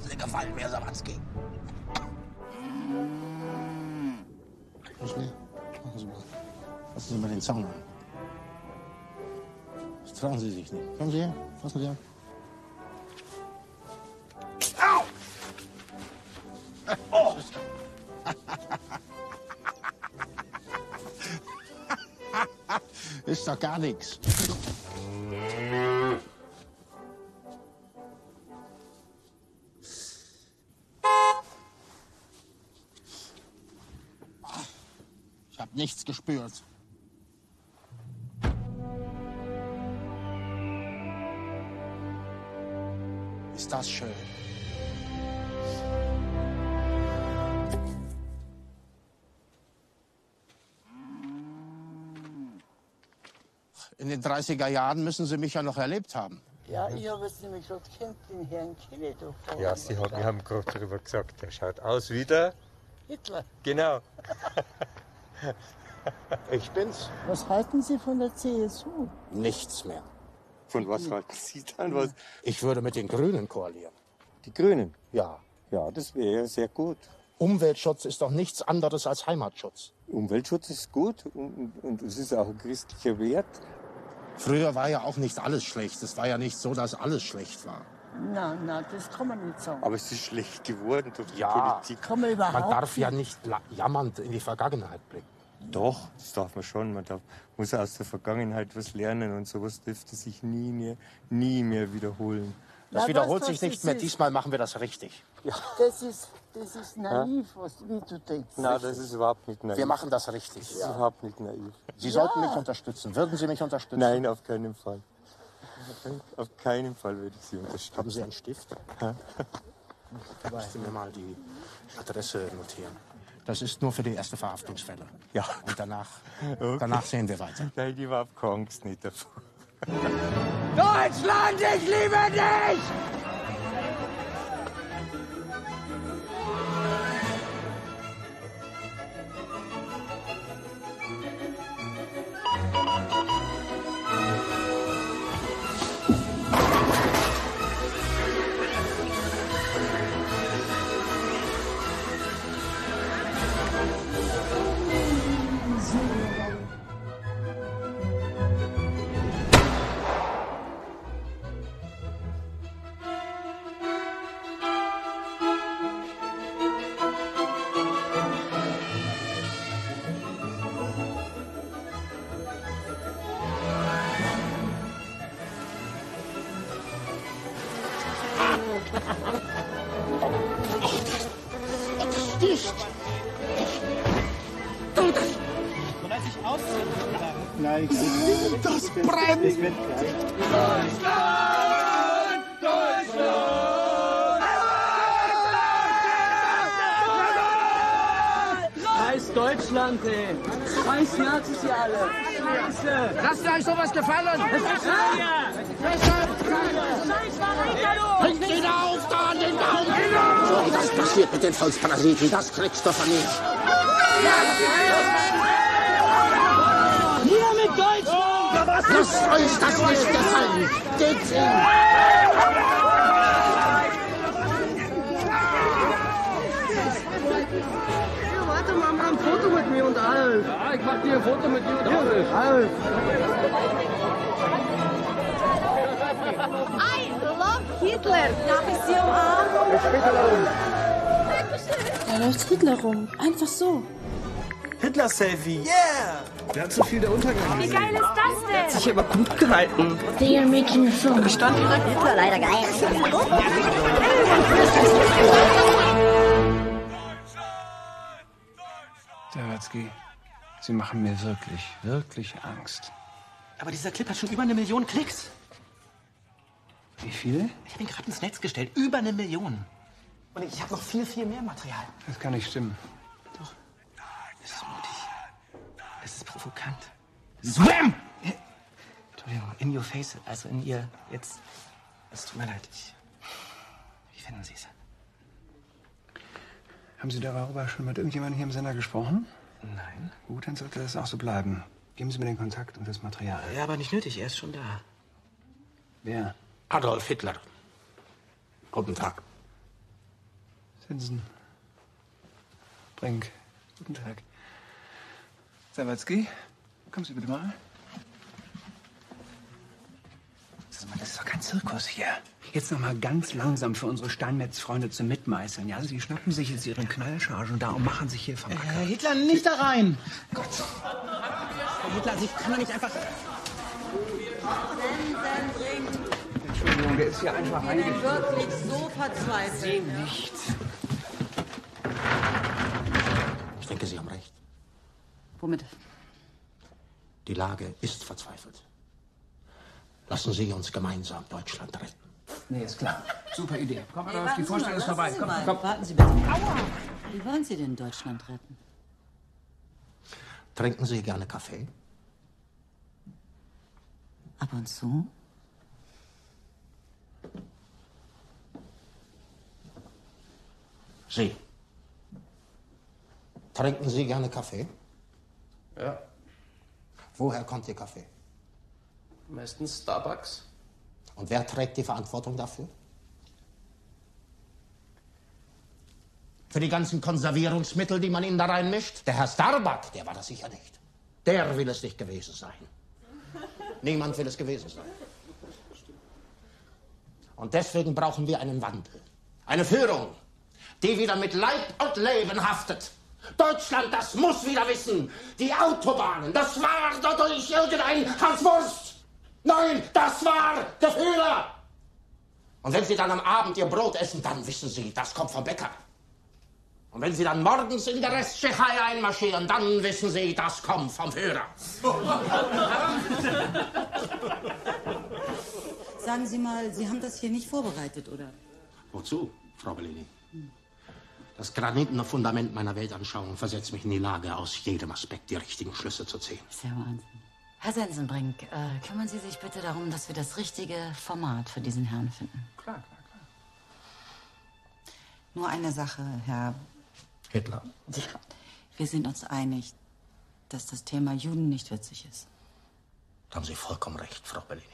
Sie gefallen mir, Sawatzki. Lassen Sie mal den Zaun an. Das trauen Sie sich nicht. Kommen Sie her, fassen Sie an. Au! Oh! Ist doch gar nichts. Ich habe nichts gespürt. Ist das schön. In den 30er Jahren müssen Sie mich ja noch erlebt haben. Ja, ich habe es nämlich gerade kennt, den Herrn Kennedy. Ja, wir haben gerade darüber gesagt, der schaut aus wie der Hitler. Genau. Ich bin's. Was halten Sie von der CSU? Nichts mehr. Von was halten Sie dann? Was? Ich würde mit den Grünen koalieren. Die Grünen? Ja. Ja, das wäre sehr gut. Umweltschutz ist doch nichts anderes als Heimatschutz. Umweltschutz ist gut und es ist auch ein christlicher Wert. Früher war ja auch nicht alles schlecht. Es war ja nicht so, dass alles schlecht war. Nein, das kann man nicht sagen. Aber es ist schlecht geworden durch die Ja, Politik. Kann man überhaupt Man darf ja nicht jammernd in die Vergangenheit blicken. Doch, das darf man schon. Man muss aus der Vergangenheit was lernen und sowas dürfte sich nie mehr wiederholen. Das Ja, wiederholt weißt du, sich was nicht das mehr. ist? Diesmal machen wir das richtig. Das ist naiv, wie du denkst. Nein, das ist überhaupt nicht naiv. Wir machen das richtig. Das ist überhaupt nicht naiv. Sie sollten mich unterstützen. Würden Sie mich unterstützen? Nein, auf keinen Fall. Auf keinen Fall würde ich Sie unterstützen. Haben Sie einen Stift? Müssen Sie mir mal die Adresse notieren. Das ist nur für die ersten Verhaftungsfälle. Ja. Und danach sehen wir weiter. Da hätte ich überhaupt keine Angst nicht davor. Deutschland, ich liebe dich! Das brennt! Es wird gleich. Deutschland! Deutschland! Scheiß Deutschland, ey. Scheiß Nazis hier alle. Scheiße. Lasst euch sowas gefallen! Bringt ihn auf, da an den Baum! So, das passiert mit den Volksparasiten, das kriegst du von mir. Hier mit Deutschland! Lasst euch das nicht gefallen! Geht's hin! Warte mal, mach ein Foto mit mir und alles. Ja, ich mach dir ein Foto mit dir und alles. Alles. I love Hitler. Darf ich Sie umarmen? Da läuft Hitler rum. Einfach so. Hitler-Selfie, yeah! Der hat so viel der Untergang. Wie geil ist das denn? Sich aber gut gehalten. They are making a film. Ich stand direkt. Hitler leider geil. Sawatzki, Sie machen mir wirklich, wirklich Angst. Aber dieser Clip hat schon über 1 Million Klicks. Wie viele? Ich habe ihn gerade ins Netz gestellt. Über 1 Million. Und ich habe noch viel, viel mehr Material. Das kann nicht stimmen. Doch. Das ist mutig. Das ist provokant. Swam! Entschuldigung, in your face. Also in ihr jetzt. Es tut mir leid. Wie finden Sie es? Haben Sie darüber schon mit irgendjemandem hier im Sender gesprochen? Nein. Gut, dann sollte das auch so bleiben. Geben Sie mir den Kontakt und das Material. Ja, aber nicht nötig. Er ist schon da. Wer? Adolf Hitler. Guten Tag. Sinsen. Brink. Guten Tag. Sawatzki, kommen Sie bitte mal. Das ist doch kein Zirkus hier. Jetzt noch mal ganz langsam für unsere Steinmetz-Freunde zum Mitmeißeln. Ja, Sie schnappen sich jetzt Ihren Knallchargen da und machen sich hier vom Acker. Herr Hitler, nicht da rein! Gott. Herr Hitler, Sie können doch nicht einfach... Entschuldigung, der ist hier einfach Ich bin wirklich so verzweifelt. Nicht. Ich denke, Sie haben recht. Womit? Die Lage ist verzweifelt. Lassen Sie uns gemeinsam Deutschland retten. Nee, ist klar. Super Idee. Komm, Adolf, die Vorstellung ist vorbei. Komm, komm. Warten Sie bitte. Aua! Wie wollen Sie denn Deutschland retten? Trinken Sie gerne Kaffee? Ab und zu? Sie. Trinken Sie gerne Kaffee? Ja. Woher kommt Ihr Kaffee? Meistens Starbucks. Und wer trägt die Verantwortung dafür? Für die ganzen Konservierungsmittel, die man Ihnen da reinmischt? Der Herr Starbuck, der war das sicher nicht. Der will es nicht gewesen sein. Niemand will es gewesen sein. Und deswegen brauchen wir einen Wandel. Eine Führung, die wieder mit Leib und Leben haftet. Deutschland, das muss wieder wissen, die Autobahnen, das war doch durch irgendein Hans Wurst. Nein, das war der Führer. Und wenn Sie dann am Abend Ihr Brot essen, dann wissen Sie, das kommt vom Bäcker. Und wenn Sie dann morgens in der Resttschechei einmarschieren, dann wissen Sie, das kommt vom Führer. Sagen Sie mal, Sie haben das hier nicht vorbereitet, oder? Wozu, Frau Bellini? Das granitene Fundament meiner Weltanschauung versetzt mich in die Lage, aus jedem Aspekt die richtigen Schlüsse zu ziehen. Ist ja Wahnsinn. Herr Sensenbrink, kümmern Sie sich bitte darum, dass wir das richtige Format für diesen Herrn finden. Klar. Nur eine Sache, Herr... Hitler? Ja, wir sind uns einig, dass das Thema Juden nicht witzig ist. Da haben Sie vollkommen recht, Frau Bellini.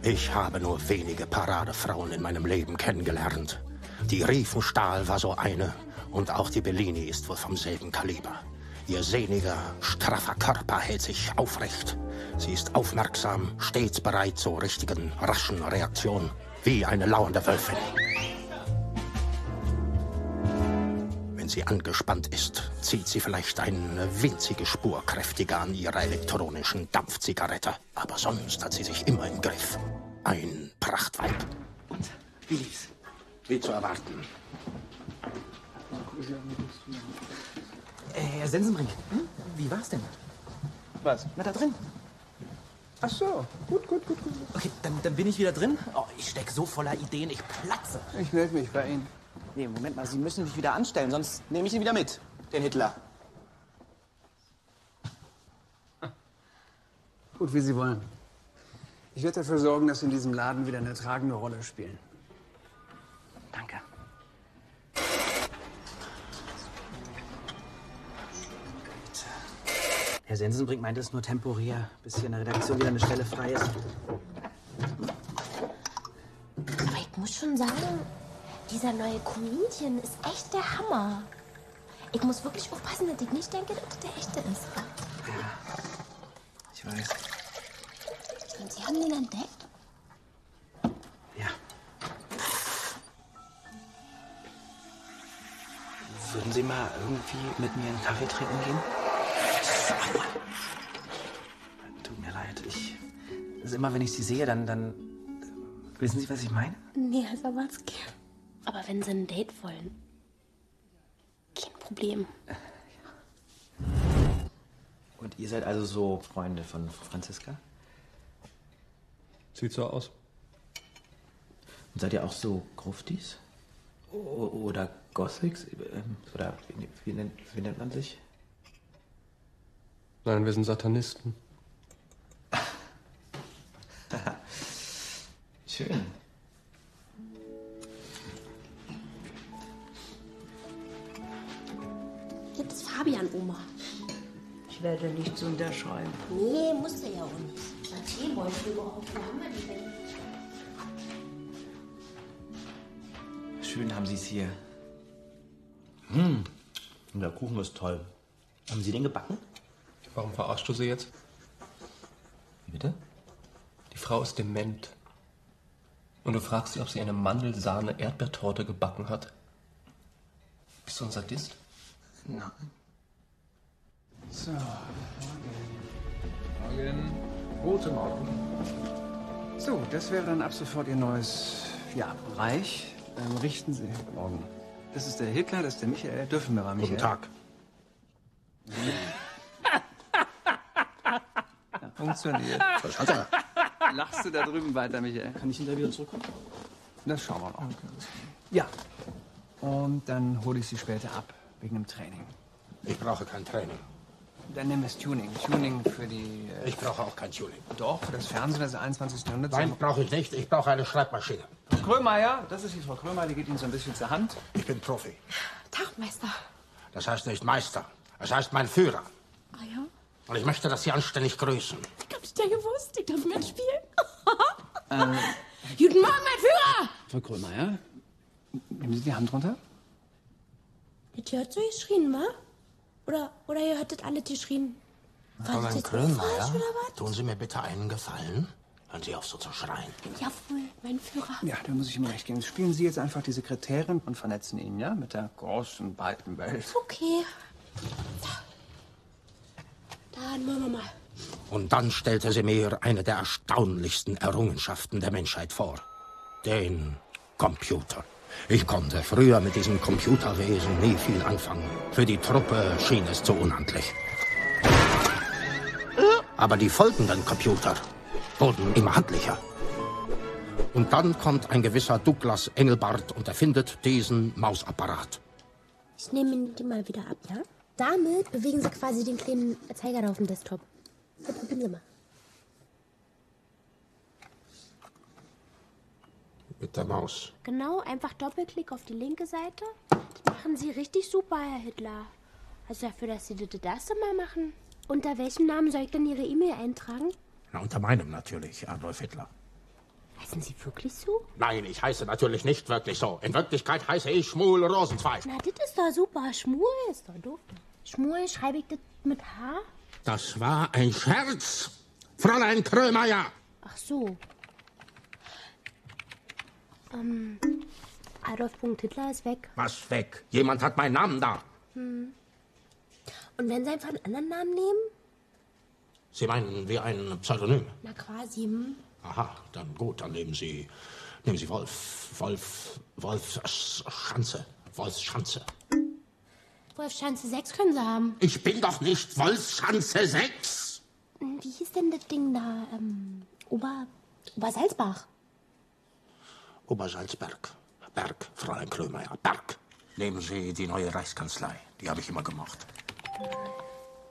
Ich habe nur wenige Paradefrauen in meinem Leben kennengelernt. Die Riefenstahl war so eine und auch die Bellini ist wohl vom selben Kaliber. Ihr sehniger, straffer Körper hält sich aufrecht. Sie ist aufmerksam, stets bereit zur richtigen, raschen Reaktion, wie eine lauernde Wölfin. Wenn sie angespannt ist, zieht sie vielleicht eine winzige Spur kräftiger an ihrer elektronischen Dampfzigarette. Aber sonst hat sie sich immer im Griff. Ein Prachtweib. Und wie lief's? Wie zu erwarten. Herr Sensenbrink, wie war's denn? Was? Na, da drin. Ach so, gut. Okay, dann bin ich wieder drin. Oh, ich steck so voller Ideen, ich platze. Ich melde mich bei Ihnen. Nee, Moment mal, Sie müssen mich wieder anstellen, sonst nehme ich ihn wieder mit, den Hitler. Gut, wie Sie wollen. Ich werde dafür sorgen, dass Sie in diesem Laden wieder eine tragende Rolle spielen. Danke. Herr Sensenbrink meinte es nur temporär, bis hier in der Redaktion wieder eine Stelle frei ist. Aber ich muss schon sagen, dieser neue Comedian ist echt der Hammer. Ich muss wirklich aufpassen, dass ich nicht denke, dass das der echte ist. Ja, ich weiß. Und Sie haben ihn entdeckt? Ja. Würden Sie mal irgendwie mit mir einen Kaffee trinken gehen? Aua. Tut mir leid. Also immer wenn ich Sie sehe, dann... Wissen Sie, was ich meine? Nee, Herr Sawatzki. Aber wenn Sie ein Date wollen, kein Problem. Und ihr seid also so Freunde von Franziska? Sieht so aus. Und seid ihr auch so Gruftis? Oder Gothics? Oder wie nennt man sich? Nein, wir sind Satanisten. Schön. Das ist Fabian, Oma. Ich werde nichts unterschreiben. Nee, musste ja auch nicht. Na, Teebeutel überhaupt, wo haben wir die denn? Schön haben Sie es hier. Der Kuchen ist toll. Haben Sie den gebacken? Warum verarschst du sie jetzt? Wie bitte? Die Frau ist dement. Und du fragst sie, ob sie eine Mandelsahne-Erdbeertorte gebacken hat. Bist du ein Sadist? Nein. So, Morgen. Guten Morgen. So, das wäre dann ab sofort Ihr neues Bereich. Richten Sie morgen. Das ist der Hitler, das ist der Michael. Dürfen wir mal, Michael? Guten Tag. Ja, funktioniert. Lachst du da drüben weiter, Michael? Kann ich hinterher wieder zurückkommen? Das schauen wir mal. Ja. Und dann hole ich Sie später ab, wegen dem Training. Ich brauche kein Training. Dann nehmen wir es Tuning. Tuning für die... Ich brauche auch kein Tuning. Doch, für das Fernsehen des 21. Jahrhunderts. Nein, brauche ich nicht. Ich brauche eine Schreibmaschine. Frau Krömeier, das ist die Frau Krömeier, die geht Ihnen so ein bisschen zur Hand. Ich bin Profi. Tag, Meister. Das heißt nicht Meister. Es heißt mein Führer. Ah ja? Und ich möchte, dass Sie anständig grüßen. Ich hab's ja gewusst. Ich darf mitspielen. Guten Morgen, mein Führer! Frau Krömeier, nehmen Sie die Hand runter. Das hört so geschrien, wa? Oder ihr hörtet alle geschrien? Fräulein Krömeier, tun Sie mir bitte einen Gefallen. Hören Sie auf, so zu schreien. Jawohl, mein Führer. Ja, da muss ich Ihnen recht geben. Spielen Sie jetzt einfach die Sekretärin und vernetzen ihn, ja? Mit der großen, weiten Welt. Okay. So. Dann machen wir mal. Und dann stellte sie mir eine der erstaunlichsten Errungenschaften der Menschheit vor. Den Computer. Ich konnte früher mit diesem Computerwesen nie viel anfangen. Für die Truppe schien es zu unhandlich. Aber die folgenden Computer wurden immer handlicher. Und dann kommt ein gewisser Douglas Engelbart und erfindet diesen Mausapparat. Ich nehme die mal wieder ab, ja? Damit bewegen Sie quasi den kleinen Zeiger da auf dem Desktop. So, probieren Sie mal. Mit der Maus. Genau, einfach Doppelklick auf die linke Seite. Das machen Sie richtig super, Herr Hitler. Also dafür, dass Sie das erste Mal machen. Unter welchem Namen soll ich denn Ihre E-Mail eintragen? Na, unter meinem natürlich, Adolf Hitler. Heißen Sie wirklich so? Nein, ich heiße natürlich nicht wirklich so. In Wirklichkeit heiße ich Schmuel Rosenzweig. Na, das ist doch super. Schmuel ist doch doof. Schmuel, schreibe ich das mit H? Das war ein Scherz, Fräulein Krömeyer. Ach so. Adolf.Hitler ist weg. Was weg? Jemand hat meinen Namen da. Und wenn Sie einfach einen anderen Namen nehmen? Sie meinen wie ein Pseudonym? Na, quasi. Aha, dann gut, dann nehmen Sie Wolfschanze. Wolfschanze. Wolfschanze 6 können Sie haben. Ich bin doch nicht Wolfschanze 6. Wie hieß denn das Ding da? Obersalzbach. Obersalzberg. Berg, Fräulein Krömeyer, Berg. Nehmen Sie die neue Reichskanzlei. Die habe ich immer gemocht.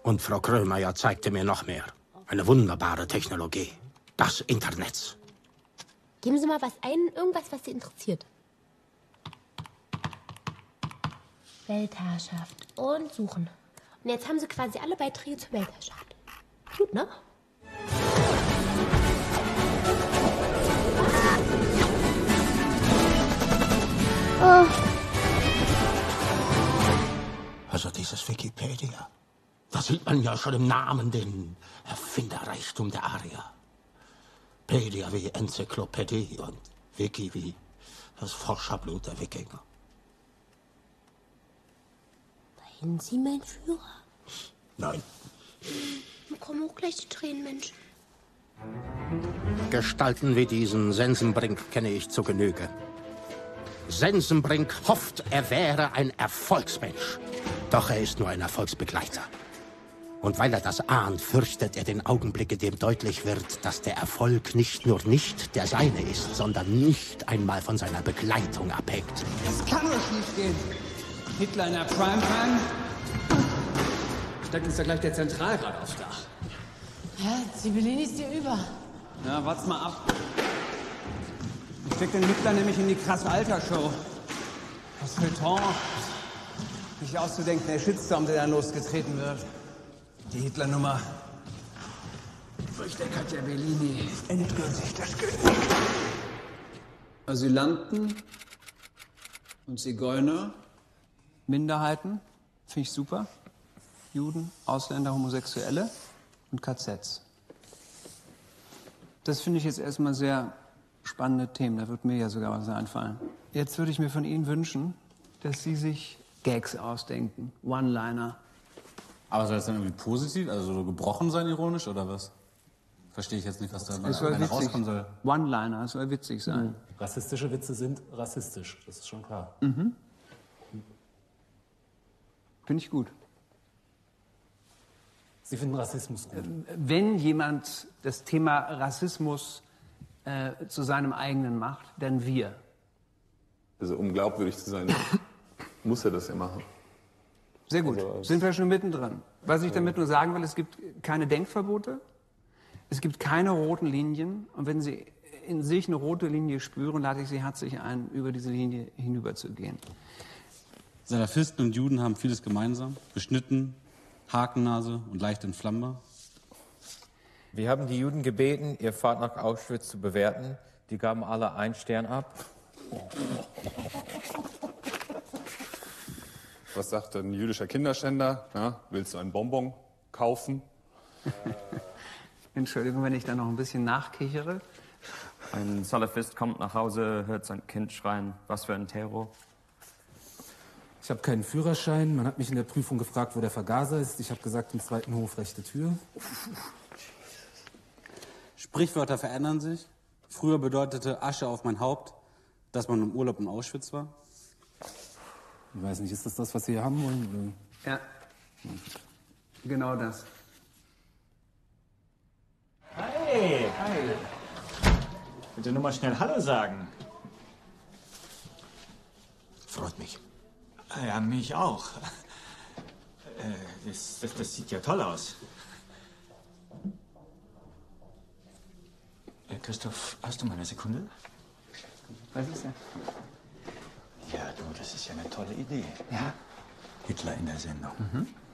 Und Frau Krömeyer zeigte mir noch mehr. Eine wunderbare Technologie. Das Internet. Geben Sie mal was ein, irgendwas, was Sie interessiert. Weltherrschaft und suchen. Und jetzt haben Sie quasi alle Beiträge zur Weltherrschaft. Gut, ne? Oh. Also dieses Wikipedia. Da sieht man ja schon im Namen den Erfinderreichtum der Arier. Pedia wie Enzyklopädie und Wiki wie das Forscherblut der Wikinger. Weinen Sie, mein Führer? Nein. Mir kommen auch gleich die Tränen, Mensch. Gestalten wie diesen Sensenbrink kenne ich zu Genüge. Sensenbrink hofft, er wäre ein Erfolgsmensch. Doch er ist nur ein Erfolgsbegleiter. Und weil er das ahnt, fürchtet er den Augenblick, in dem deutlich wird, dass der Erfolg nicht nur nicht der seine ist, sondern nicht einmal von seiner Begleitung abhängt. Das kann nur schief gehen. Hitler in der Primetime. Steckt uns ja gleich der Zentralrat aufs Dach. Ja, Zibeline ist dir über. Na, wart's mal ab. Ich steck den Hitler nämlich in die krasse Altersshow. Das Feuilleton. Nicht auszudenken, der Shitstorm, der da losgetreten wird. Die Hitler-Nummer. Durch der Katja Bellini. Endgültig das Gesicht. Asylanten und Zigeuner, Minderheiten, finde ich super. Juden, Ausländer, Homosexuelle und KZs. Das finde ich jetzt erstmal sehr spannende Themen. Da wird mir ja sogar was einfallen. Jetzt würde ich mir von Ihnen wünschen, dass Sie sich Gags ausdenken, One-Liner. Aber soll das dann irgendwie positiv, also so gebrochen sein, ironisch, oder was? Verstehe ich jetzt nicht, was da rauskommen soll. One-Liner, es soll witzig sein. Rassistische Witze sind rassistisch, das ist schon klar. Mhm. Finde ich gut. Sie finden Rassismus gut? Wenn jemand das Thema Rassismus zu seinem eigenen macht, dann wir. Also um glaubwürdig zu sein, muss er das ja machen. Sehr gut, sind wir schon mittendrin. Was ich damit nur sagen will, es gibt keine Denkverbote, es gibt keine roten Linien. Und wenn Sie in sich eine rote Linie spüren, lade ich Sie herzlich ein, über diese Linie hinüberzugehen. Salafisten und Juden haben vieles gemeinsam. Beschnitten, Hakennase und leicht entflammbar. Wir haben die Juden gebeten, ihr Fahrt nach Auschwitz zu bewerten. Die gaben alle 1 Stern ab. Was sagt ein jüdischer Kinderschänder? Ja, willst du ein Bonbon kaufen? Entschuldigung, wenn ich da noch ein bisschen nachkichere. Ein Salafist kommt nach Hause, hört sein Kind schreien. Was für ein Terror. Ich habe keinen Führerschein. Man hat mich in der Prüfung gefragt, wo der Vergaser ist. Ich habe gesagt, im 2. Hof, rechte Tür. Sprichwörter verändern sich. Früher bedeutete Asche auf mein Haupt, dass man im Urlaub in Auschwitz war. Ich weiß nicht, ist das, was Sie hier haben wollen? Ja, genau das. Hey! Bitte nur mal schnell Hallo sagen. Freut mich. Ja, mich auch. Das sieht ja toll aus. Christoph, hast du mal eine Sekunde? Was ist denn? Ja, du, das ist ja eine tolle Idee. Ja? Hitler in der Sendung.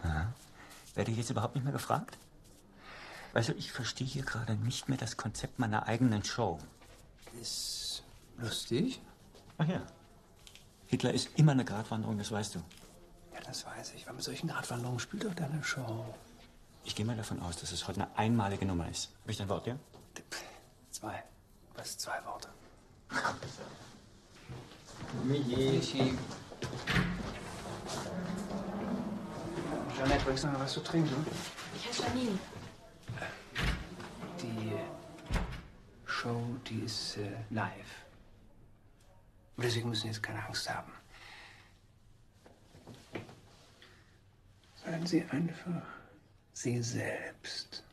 Aha. Werde ich jetzt überhaupt nicht mehr gefragt? Weißt du, ich verstehe hier gerade nicht mehr das Konzept meiner eigenen Show. Ist lustig? Ach ja. Hitler ist immer eine Gratwanderung, das weißt du. Ja, das weiß ich. Aber mit solchen Gratwanderungen spielt doch deine Show. Ich gehe mal davon aus, dass es heute eine einmalige Nummer ist. Habe ich dein Wort, ja? 2. Was? 2 Worte. Michi. Jeanette, bringst du noch was zu trinken? Ich heiße Janine. Die Show, die ist live. Und deswegen müssen Sie jetzt keine Angst haben. Seien Sie einfach Sie selbst.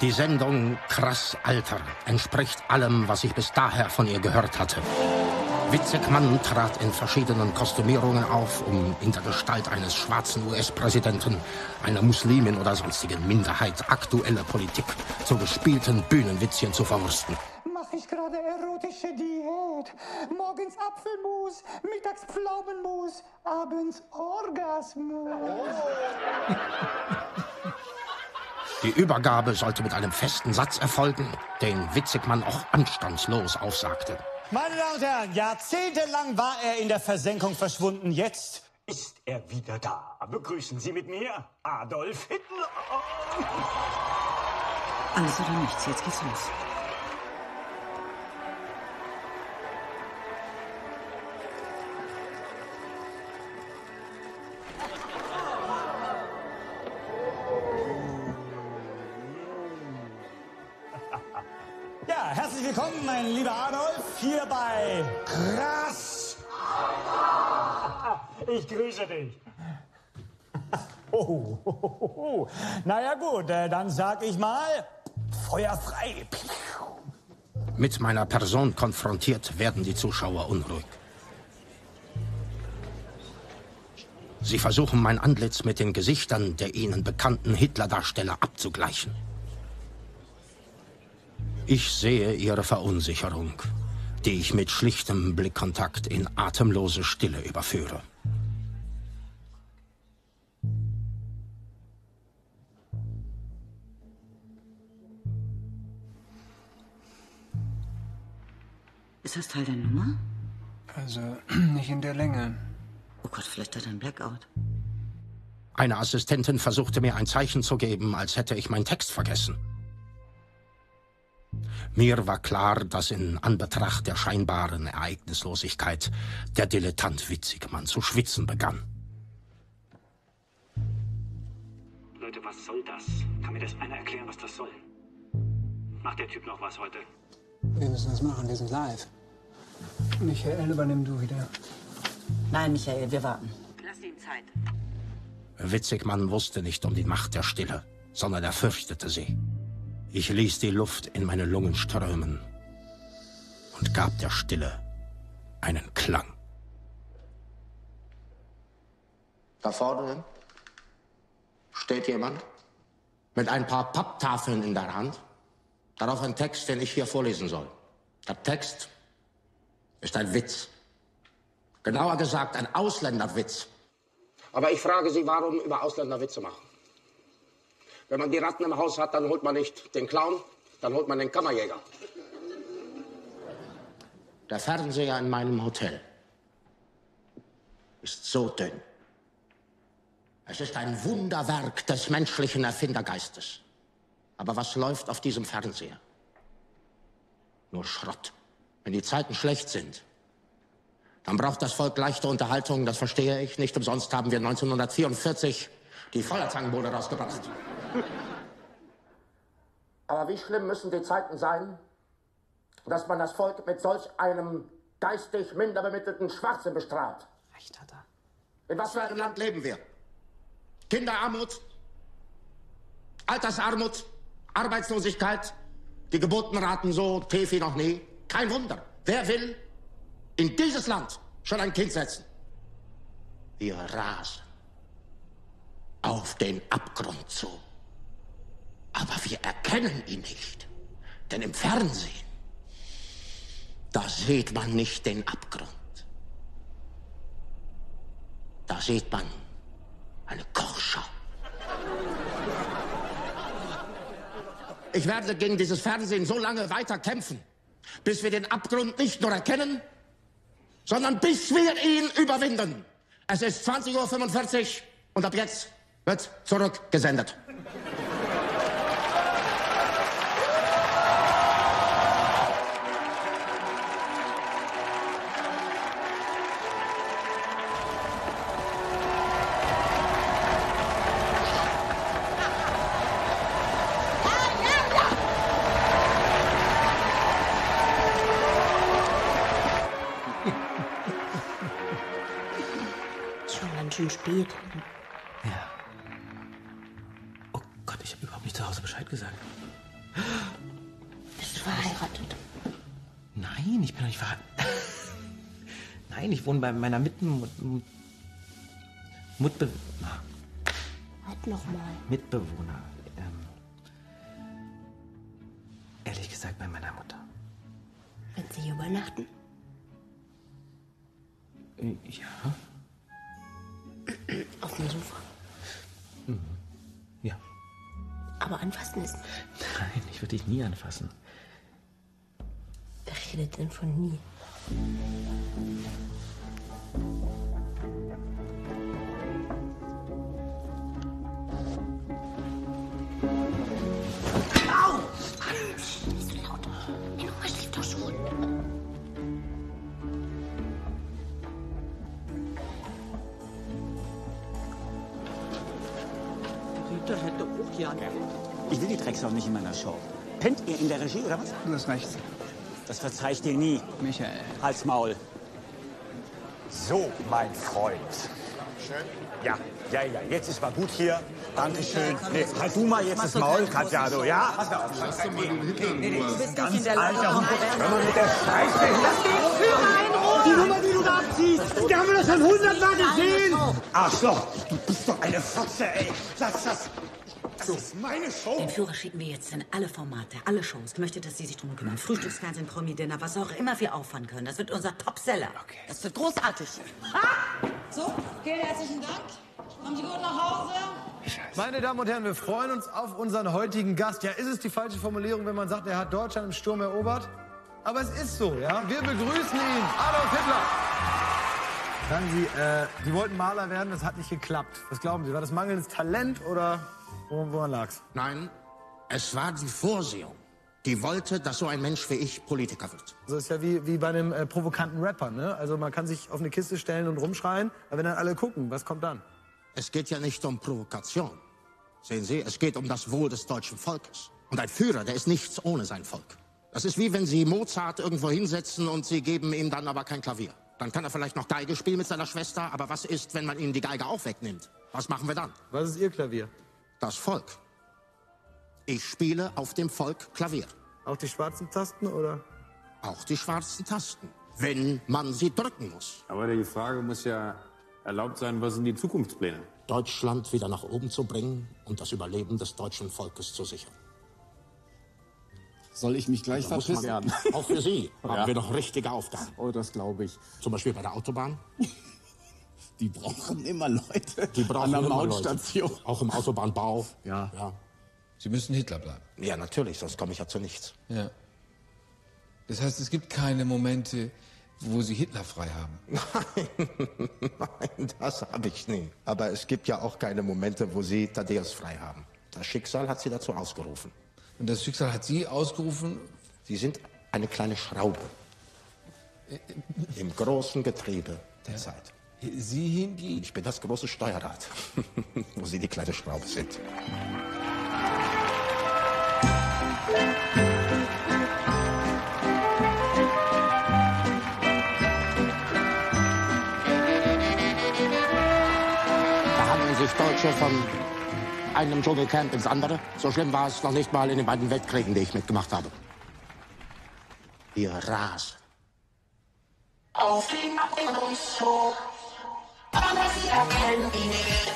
Die Sendung Krass Alter entspricht allem, was ich bis daher von ihr gehört hatte. Witzigmann trat in verschiedenen Kostümierungen auf, um in der Gestalt eines schwarzen US-Präsidenten, einer Muslimin oder sonstigen Minderheit aktuelle Politik zu gespielten Bühnenwitzchen zu verwursten. Mach ich gerade erotische Diät. Morgens Apfelmus, mittags Pflaumenmus, abends Orgasmus. Die Übergabe sollte mit einem festen Satz erfolgen, den Witzigmann auch anstandslos aufsagte. Meine Damen und Herren, jahrzehntelang war er in der Versenkung verschwunden. Jetzt ist er wieder da. Begrüßen Sie mit mir Adolf Hitler. Alles oder nichts, jetzt geht's los. Ja, herzlich willkommen, mein lieber Adolf, hier bei Krass. Ich grüße dich. Oh. Naja gut, dann sag ich mal, Feuer frei. Mit meiner Person konfrontiert werden die Zuschauer unruhig. Sie versuchen, mein Antlitz mit den Gesichtern der ihnen bekannten Hitler-Darsteller abzugleichen. Ich sehe ihre Verunsicherung, die ich mit schlichtem Blickkontakt in atemlose Stille überführe. Ist das Teil der Nummer? Also, nicht in der Länge. Oh Gott, vielleicht hat er einen Blackout. Eine Assistentin versuchte mir ein Zeichen zu geben, als hätte ich meinen Text vergessen. Mir war klar, dass in Anbetracht der scheinbaren Ereignislosigkeit der Dilettant Witzigmann zu schwitzen begann. Leute, was soll das? Kann mir das einer erklären, was das soll? Macht der Typ noch was heute? Wir müssen das machen, wir sind live. Michael, übernimm du wieder. Nein, Michael, wir warten. Lass ihm Zeit. Witzigmann wusste nicht um die Macht der Stille, sondern er fürchtete sie. Ich ließ die Luft in meine Lungen strömen und gab der Stille einen Klang. Da vorne steht jemand mit ein paar Papptafeln in der Hand. Darauf ein Text, den ich hier vorlesen soll. Der Text ist ein Witz. Genauer gesagt, ein Ausländerwitz. Aber ich frage Sie, warum über Ausländer Witze machen? Wenn man die Ratten im Haus hat, dann holt man nicht den Clown, dann holt man den Kammerjäger. Der Fernseher in meinem Hotel ist so dünn. Es ist ein Wunderwerk des menschlichen Erfindergeistes. Aber was läuft auf diesem Fernseher? Nur Schrott. Wenn die Zeiten schlecht sind, dann braucht das Volk leichte Unterhaltung, das verstehe ich. Nicht umsonst haben wir 1944 die Feuerzangenbowle rausgebracht. Aber wie schlimm müssen die Zeiten sein, dass man das Volk mit solch einem geistig minder bemittelten Schwachsinn bestraft? Recht hat er. In was für einem Land leben wir? Kinderarmut, Altersarmut, Arbeitslosigkeit, die Geburtenraten so tief wie noch nie. Kein Wunder. Wer will in dieses Land schon ein Kind setzen? Wir rasen auf den Abgrund zu. Aber wir erkennen ihn nicht. Denn im Fernsehen, da sieht man nicht den Abgrund. Da sieht man eine Kochschau. Ich werde gegen dieses Fernsehen so lange weiter kämpfen, bis wir den Abgrund nicht nur erkennen, sondern bis wir ihn überwinden. Es ist 20:45 Uhr und ab jetzt wird zurückgesendet. Schön spät. Ja. Oh Gott, ich habe überhaupt nicht zu Hause Bescheid gesagt. Bist du verheiratet? Nein, ich bin noch nicht verheiratet. Nein, ich wohne bei meiner Halt noch mal. Mitbewohner. Ehrlich gesagt bei meiner Mutter. Wenn Sie hier übernachten? Ja. Auf dem Sofa. Ja. Aber anfassen ist... Nein, ich würde dich nie anfassen. Wer redet denn von nie? Au! Nicht so laut. Die Nummer schläft doch schon. Rita hätte auch ja... Ich will die Drecksau nicht in meiner Show. Pennt ihr in der Regie, oder was? Du hast recht. Das verzeih ich dir nie. Michael. Halt's Maul. So, mein Freund. Schön. Ja, jetzt ist mal gut hier. Dankeschön. Nee, halt du mal jetzt das Maul, Katja, du, ja? Pass auf. Du bist nicht in der Alter, Lage. hör mal mit der Scheiße hier. Lass den Führer in Ruhe! Die Nummer, die du da abziehst, die haben wir doch schon 100-mal gesehen! Arschloch, du bist doch eine Fotze, ey. Lass das. Das ist meine Show. Den Führer schicken wir jetzt in alle Formate, alle Shows. Ich möchte, dass Sie sich drum kümmern. Frühstücksfernsehen, Promi-Dinner, was auch immer wir auffahren können. Das wird unser Topseller. Okay. Das wird großartig. So, vielen herzlichen Dank. Kommen Sie gut nach Hause? Meine Damen und Herren, wir freuen uns auf unseren heutigen Gast. Ja, ist es die falsche Formulierung, wenn man sagt, er hat Deutschland im Sturm erobert? Aber es ist so, ja. Wir begrüßen ihn, Adolf Hitler. Sagen Sie, Sie wollten Maler werden, das hat nicht geklappt. Was glauben Sie, war das mangelndes Talent oder woran lag's? Nein, es war die Vorsehung. Die wollte, dass so ein Mensch wie ich Politiker wird. Das ist ja wie bei einem provokanten Rapper, ne? Also man kann sich auf eine Kiste stellen und rumschreien, aber wenn dann alle gucken, was kommt dann? Es geht ja nicht um Provokation. Sehen Sie, es geht um das Wohl des deutschen Volkes. Und ein Führer, der ist nichts ohne sein Volk. Das ist wie wenn Sie Mozart irgendwo hinsetzen und Sie geben ihm dann aber kein Klavier. Dann kann er vielleicht noch Geige spielen mit seiner Schwester, aber was ist, wenn man ihm die Geige auch wegnimmt? Was machen wir dann? Was ist Ihr Klavier? Das Volk. Ich spiele auf dem Volk Klavier. Auch die schwarzen Tasten, oder? Auch die schwarzen Tasten, wenn man sie drücken muss. Aber die Frage muss ja erlaubt sein, was sind die Zukunftspläne? Deutschland wieder nach oben zu bringen und das Überleben des deutschen Volkes zu sichern. Soll ich mich gleich verpissen? Auch für Sie haben wir noch richtige Aufgaben. Oh, das glaube ich. Zum Beispiel bei der Autobahn. Die brauchen immer Leute. Die brauchen an der immer Mautstation. Leute. Auch im Autobahnbau. Ja. Sie müssen Hitler bleiben. Ja, natürlich, sonst komme ich ja zu nichts. Ja. Das heißt, es gibt keine Momente, wo Sie Hitler frei haben. Nein, das habe ich nie. Aber es gibt ja auch keine Momente, wo Sie Thaddäus frei haben. Das Schicksal hat Sie dazu ausgerufen. Und das Schicksal hat Sie ausgerufen? Sie sind eine kleine Schraube im großen Getriebe der Zeit. Sie hingegen? Ich bin das große Steuerrad, wo Sie die kleine Schraube sind. sich Deutsche von einem Dschungelcamp ins andere. So schlimm war es noch nicht mal in den beiden Weltkriegen, die ich mitgemacht habe. Wir rasen. Auf den Abgrundhof, aber sie erkennen ihn nicht.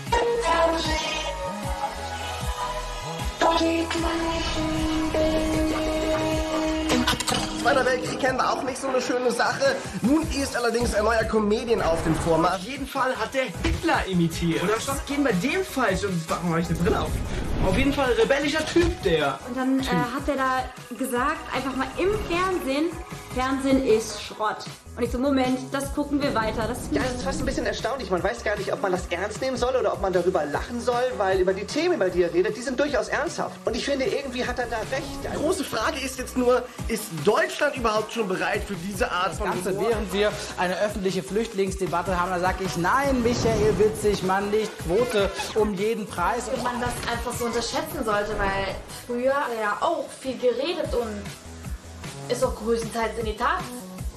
Im Fernsehen, dort sieht man nicht. Zweiter Weltkrieg kennen wir auch nicht so eine schöne Sache. Nun ist allerdings ein neuer Comedian auf dem Vormarsch. Auf jeden Fall hat der Hitler imitiert. Oder was geht bei dem falsch? Und warum habe ich eine Brille auf? Auf jeden Fall rebellischer Typ, der. Und dann hat er da gesagt, einfach mal im Fernsehen, Fernsehen ist Schrott. Und ich so, Moment, das gucken wir weiter. Das ist fast ein bisschen erstaunlich. Man weiß gar nicht, ob man das ernst nehmen soll oder ob man darüber lachen soll, weil über die Themen, über die er redet, die sind durchaus ernsthaft. Und ich finde, irgendwie hat er da recht. Die große Frage ist jetzt nur, ist Deutschland überhaupt schon bereit für diese Art von Ganze, während wir eine öffentliche Flüchtlingsdebatte haben, da sage ich, nein, Michael Witzig, man nicht Quote um jeden Preis. Und man das einfach so unterschätzen sollte, weil früher hat er ja auch viel geredet und ist auch größtenteils in die Tat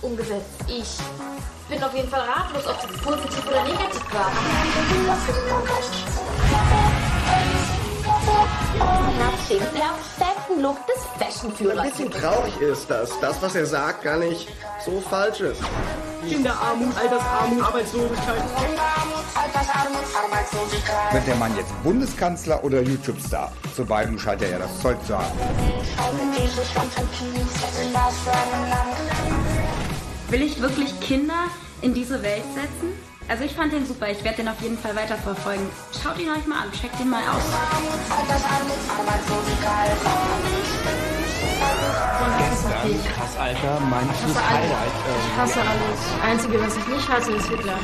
umgesetzt. Ich bin auf jeden Fall ratlos, ob es positiv oder negativ war. Den perfekten Look des Fashionführers. Ein bisschen traurig ist, dass das, was er sagt, gar nicht so falsch ist. Kinderarmut, Altersarmut, Arbeitslosigkeit. Wird der Mann jetzt Bundeskanzler oder YouTube-Star? Zu beidem scheint er ja das Zeug zu haben. Will ich wirklich Kinder in diese Welt setzen? Also ich fand den super, ich werde den auf jeden Fall weiterverfolgen. Schaut ihn euch mal an, checkt ihn mal aus. Krass, Alter, mein Highlight. Ich hasse alles. Einzige, was ich nicht hasse, ist Hitler.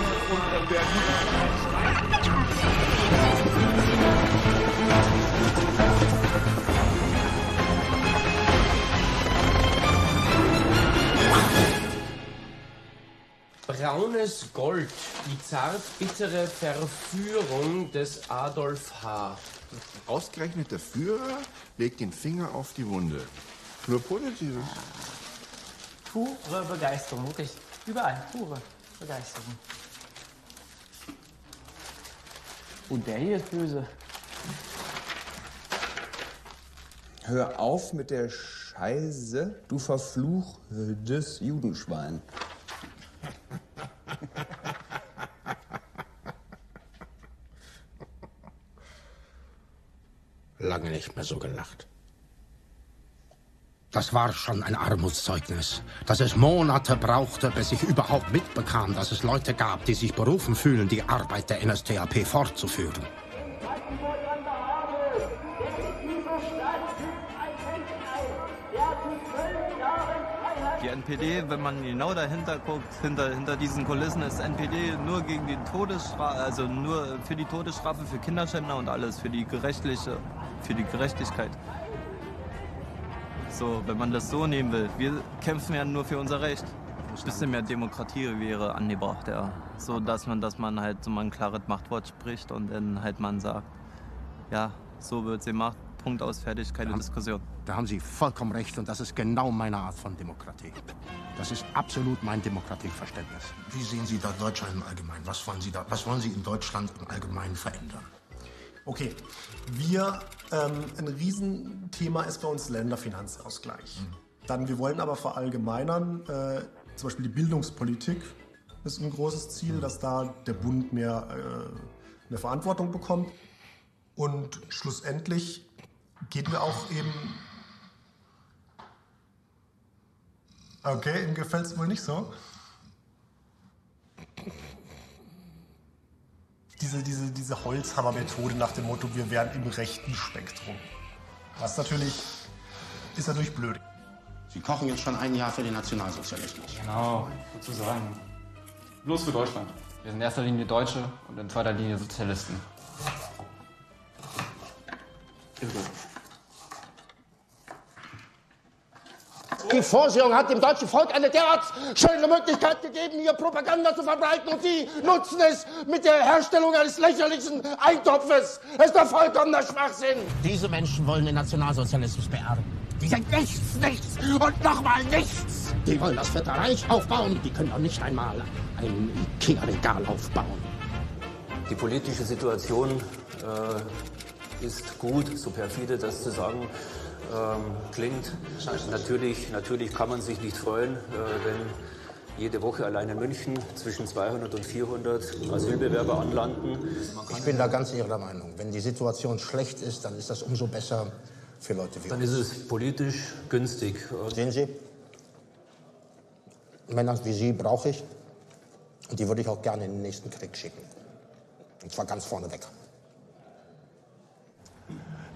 Braunes Gold, die zart-bittere Verführung des Adolf H. Ausgerechnet der Führer legt den Finger auf die Wunde. Nur Positives. Pure Begeisterung, wirklich. Überall, pure Begeisterung. Und der hier ist böse. Hör auf mit der Scheiße, du verfluchtes Judenschwein. Lange nicht mehr so gelacht. Das war schon ein Armutszeugnis, dass es Monate brauchte, bis ich überhaupt mitbekam, dass es Leute gab, die sich berufen fühlen, die Arbeit der NSDAP fortzuführen. Die NPD, wenn man genau dahinter guckt, hinter diesen Kulissen ist NPD nur gegen die Todesstrafe, also nur für die Todesstrafe für Kinderschänder und alles, für die Gerechtigkeit. So, wenn man das so nehmen will, wir kämpfen ja nur für unser Recht. Ein bisschen mehr Demokratie wäre angebracht, ja. So, dass man halt so mal ein klares Machtwort spricht und dann halt man sagt, ja, so wird's gemacht, Punkt aus, fertig, keine Diskussion. Da haben Sie vollkommen recht und das ist genau meine Art von Demokratie. Das ist absolut mein Demokratieverständnis. Wie sehen Sie da Deutschland im Allgemeinen? Was wollen Sie in Deutschland im Allgemeinen verändern? Okay, ein Riesenthema ist bei uns Länderfinanzausgleich. Dann, wir wollen aber verallgemeinern, zum Beispiel die Bildungspolitik ist ein großes Ziel, dass da der Bund mehr Verantwortung bekommt. Und schlussendlich gehen wir auch eben... Okay, ihm gefällt es wohl nicht so. Diese Holzhammer-Methode nach dem Motto, wir wären im rechten Spektrum. Das ist natürlich blöd. Sie kochen jetzt schon ein Jahr für den Nationalsozialismus. Genau, sozusagen. Bloß für Deutschland. Wir sind in erster Linie Deutsche und in zweiter Linie Sozialisten. Die Vorsehung hat dem deutschen Volk eine derart schöne Möglichkeit gegeben, hier Propaganda zu verbreiten und Sie nutzen es mit der Herstellung eines lächerlichen Eintopfes. Das ist doch vollkommener Schwachsinn. Diese Menschen wollen den Nationalsozialismus beerben. Die sind nichts und nochmal nichts. Die wollen das Vierte Reich aufbauen, die können doch nicht einmal ein Ikea-Regal aufbauen. Die politische Situation ist gut, so perfide das zu sagen klingt. Natürlich kann man sich nicht freuen, wenn jede Woche allein in München zwischen 200 und 400 Asylbewerber anlanden. Ich bin da ganz Ihrer Meinung. Wenn die Situation schlecht ist, dann ist das umso besser für Leute wie uns. Dann ist es politisch günstig. Sehen Sie, Männer wie Sie brauche ich. Und die würde ich auch gerne in den nächsten Krieg schicken. Und zwar ganz vorne weg.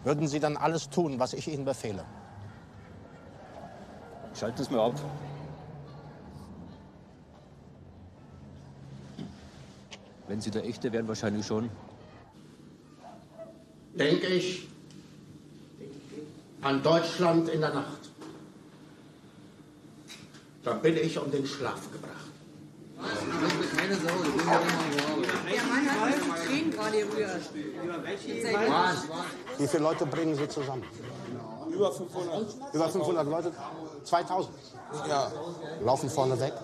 Würden Sie dann alles tun, was ich Ihnen befehle? Schalten es mir ab. Wenn Sie der Echte wären, wahrscheinlich schon. Denke ich an Deutschland in der Nacht. Da bin ich um den Schlaf gebracht. Keine Sorge, ich bin ja immer reden gerade hier. Wie viele Leute bringen Sie zusammen? Über 500. Über 500 Leute? 2000? Ja. Laufen vorne weg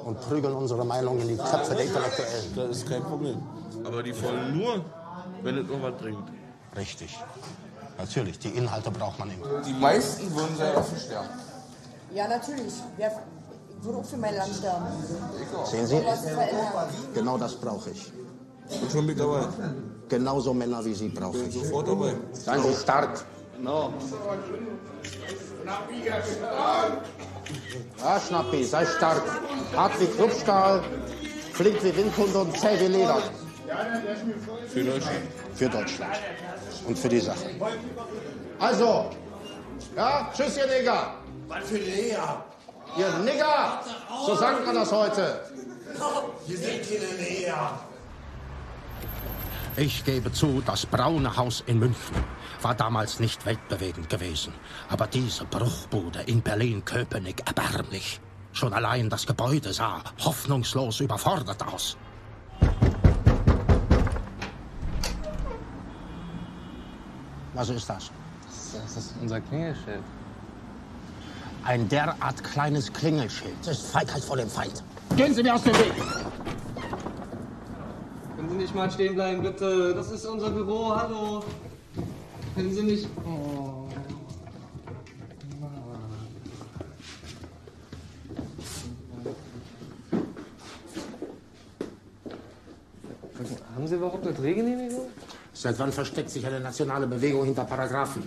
und prügeln unsere Meinung in die Köpfe der Intellektuellen. Das ist kein Problem. Aber die wollen nur, wenn es noch was bringt. Richtig. Natürlich, die Inhalte braucht man immer. Die meisten würden sehr offen sterben. Ja, natürlich. Wer würde auch für mein Land sterben? Sehen Sie? Genau das brauche ich. Und schon mit dabei. Genauso Männer wie Sie brauche ich. Sofort dabei. Seien Sie stark. No. Ja, Schnappi, sei stark. Hart wie Kruppstahl, flink wie Windhunde und zäh wie Leder. Für Deutschland. Für Deutschland. Und für die Sache. Also, ja, tschüss, ihr Nigger. Was für Lea? Ihr Nigger! So sagt man das heute. Wir sind hier in Lea. Ich gebe zu, das Braune Haus in München war damals nicht weltbewegend gewesen. Aber diese Bruchbude in Berlin-Köpenick erbärmlich. Schon allein das Gebäude sah hoffnungslos überfordert aus. Was ist das? Das ist unser Klingelschild. Ein derart kleines Klingelschild. Das ist Feigheit vor dem Feind. Gehen Sie mir aus dem Weg! Können Sie nicht mal stehen bleiben, bitte? Das ist unser Büro, hallo. Können Sie nicht... Oh. Haben Sie überhaupt eine Drehgenehmigung? Seit wann versteckt sich eine nationale Bewegung hinter Paragraphen?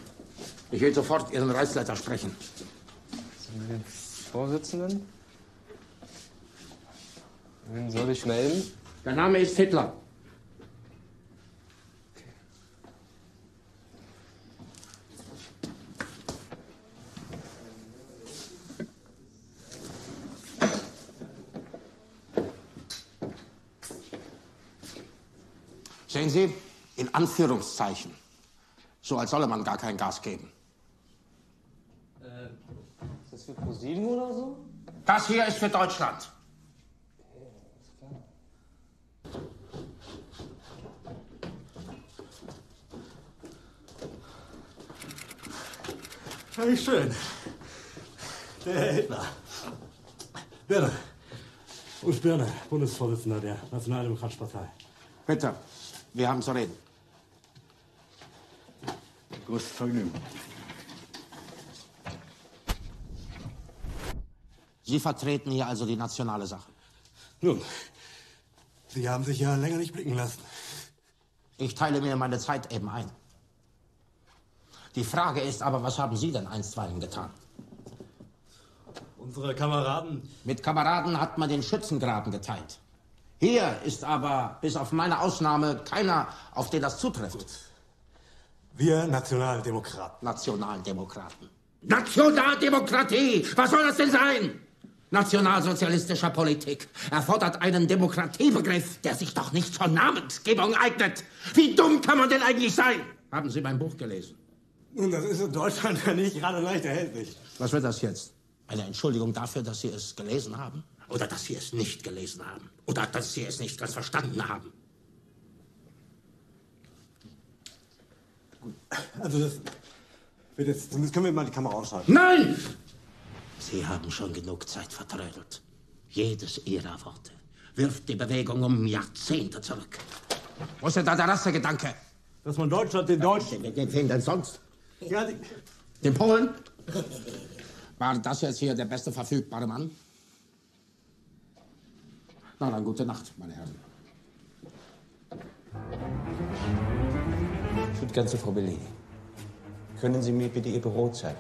Ich will sofort Ihren Reichsleiter sprechen. Sind wir den Vorsitzenden? Wen soll ich melden? Der Name ist Hitler. Sehen Sie, in Anführungszeichen. So als solle man gar kein Gas geben. Ist das für ProSieben oder so? Das hier ist für Deutschland. Wie schön. Der Herr Hitler. Birne. Ulf Birne, Bundesvorsitzender der Nationaldemokratischen Partei. Bitte, wir haben zu reden. Großes Vergnügen. Sie vertreten hier also die nationale Sache. Nun, Sie haben sich ja länger nicht blicken lassen. Ich teile mir meine Zeit eben ein. Die Frage ist aber, was haben Sie denn einstweilen getan? Unsere Kameraden. Mit Kameraden hat man den Schützengraben geteilt. Hier ist aber, bis auf meine Ausnahme, keiner, auf den das zutrifft. Gut. Wir Nationaldemokraten. Nationaldemokraten. Nationaldemokratie! Was soll das denn sein? Nationalsozialistischer Politik erfordert einen Demokratiebegriff, der sich doch nicht zur Namensgebung eignet. Wie dumm kann man denn eigentlich sein? Haben Sie mein Buch gelesen? Nun, das ist in Deutschland ja nicht gerade leicht erhältlich. Was wird das jetzt? Eine Entschuldigung dafür, dass Sie es gelesen haben? Oder dass Sie es nicht gelesen haben? Oder dass Sie es nicht ganz verstanden haben? Also das wird jetzt, zumindest können wir mal die Kamera ausschalten. Nein! Sie haben schon genug Zeit vertrödelt. Jedes Ihrer Worte wirft die Bewegung um Jahrzehnte zurück. Wo ist denn da der Rassegedanke? Dass man Deutschland den Deutschen... Wen denn sonst? Ja, Den Polen? War das jetzt hier der beste verfügbare Mann? Na dann, gute Nacht, meine Herren. Gut, ganze Frau Bellini. Können Sie mir bitte Ihr Büro zeigen?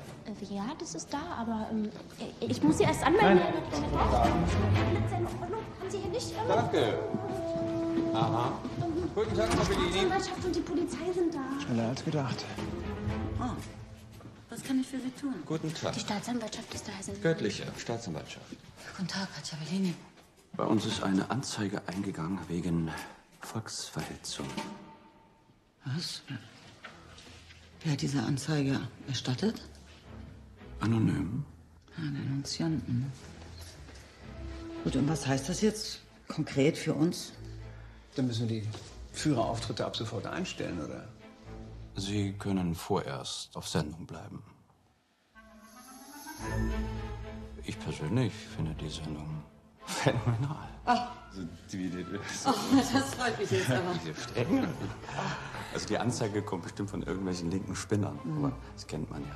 Ja, das ist da, aber ich muss sie erst anmelden. Nein. Haben Sie hier nicht... Danke. Aha. Guten Tag, Frau Die Bellini. Staatsanwaltschaft und die Polizei sind da. Schneller als gedacht. Oh, was kann ich für Sie tun? Guten Tag. Die Staatsanwaltschaft ist da. Sind Göttliche Staatsanwaltschaft. Guten Tag, Katja Bellini. Bei uns ist eine Anzeige eingegangen wegen Volksverhetzung. Was? Wer hat diese Anzeige erstattet? Anonym. Denunzianten. Gut, und was heißt das jetzt konkret für uns? Dann müssen wir die Führerauftritte ab sofort einstellen, oder? Sie können vorerst auf Sendung bleiben. Ich persönlich finde die Sendung phänomenal. Ach. Also Das freut mich jetzt aber. Diese Strenge. Also die Anzeige kommt bestimmt von irgendwelchen linken Spinnern. Aber das kennt man ja.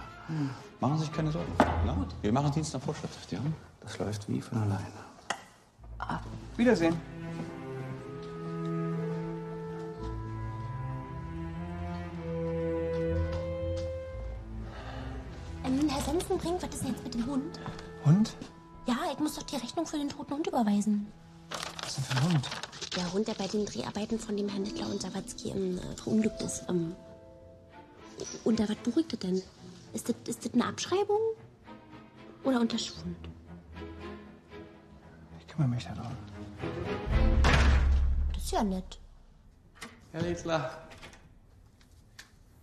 Machen Sie sich keine Sorgen. Na? Wir machen Dienst nach Vorschrift, ja? Das läuft wie von alleine. Wiedersehen. Herr Sensenbrink, was ist denn jetzt mit dem Hund? Hund? Ja, ich muss doch die Rechnung für den toten Hund überweisen. Was denn für ein Hund? Der Hund, der bei den Dreharbeiten von dem Herrn Hitler und Sawatzki verunglückt ist. Unter was beruhigt das denn? Ist das eine Abschreibung? Oder Unterschwund? Ich kümmere mich darum. Das ist ja nett. Herr Hitler.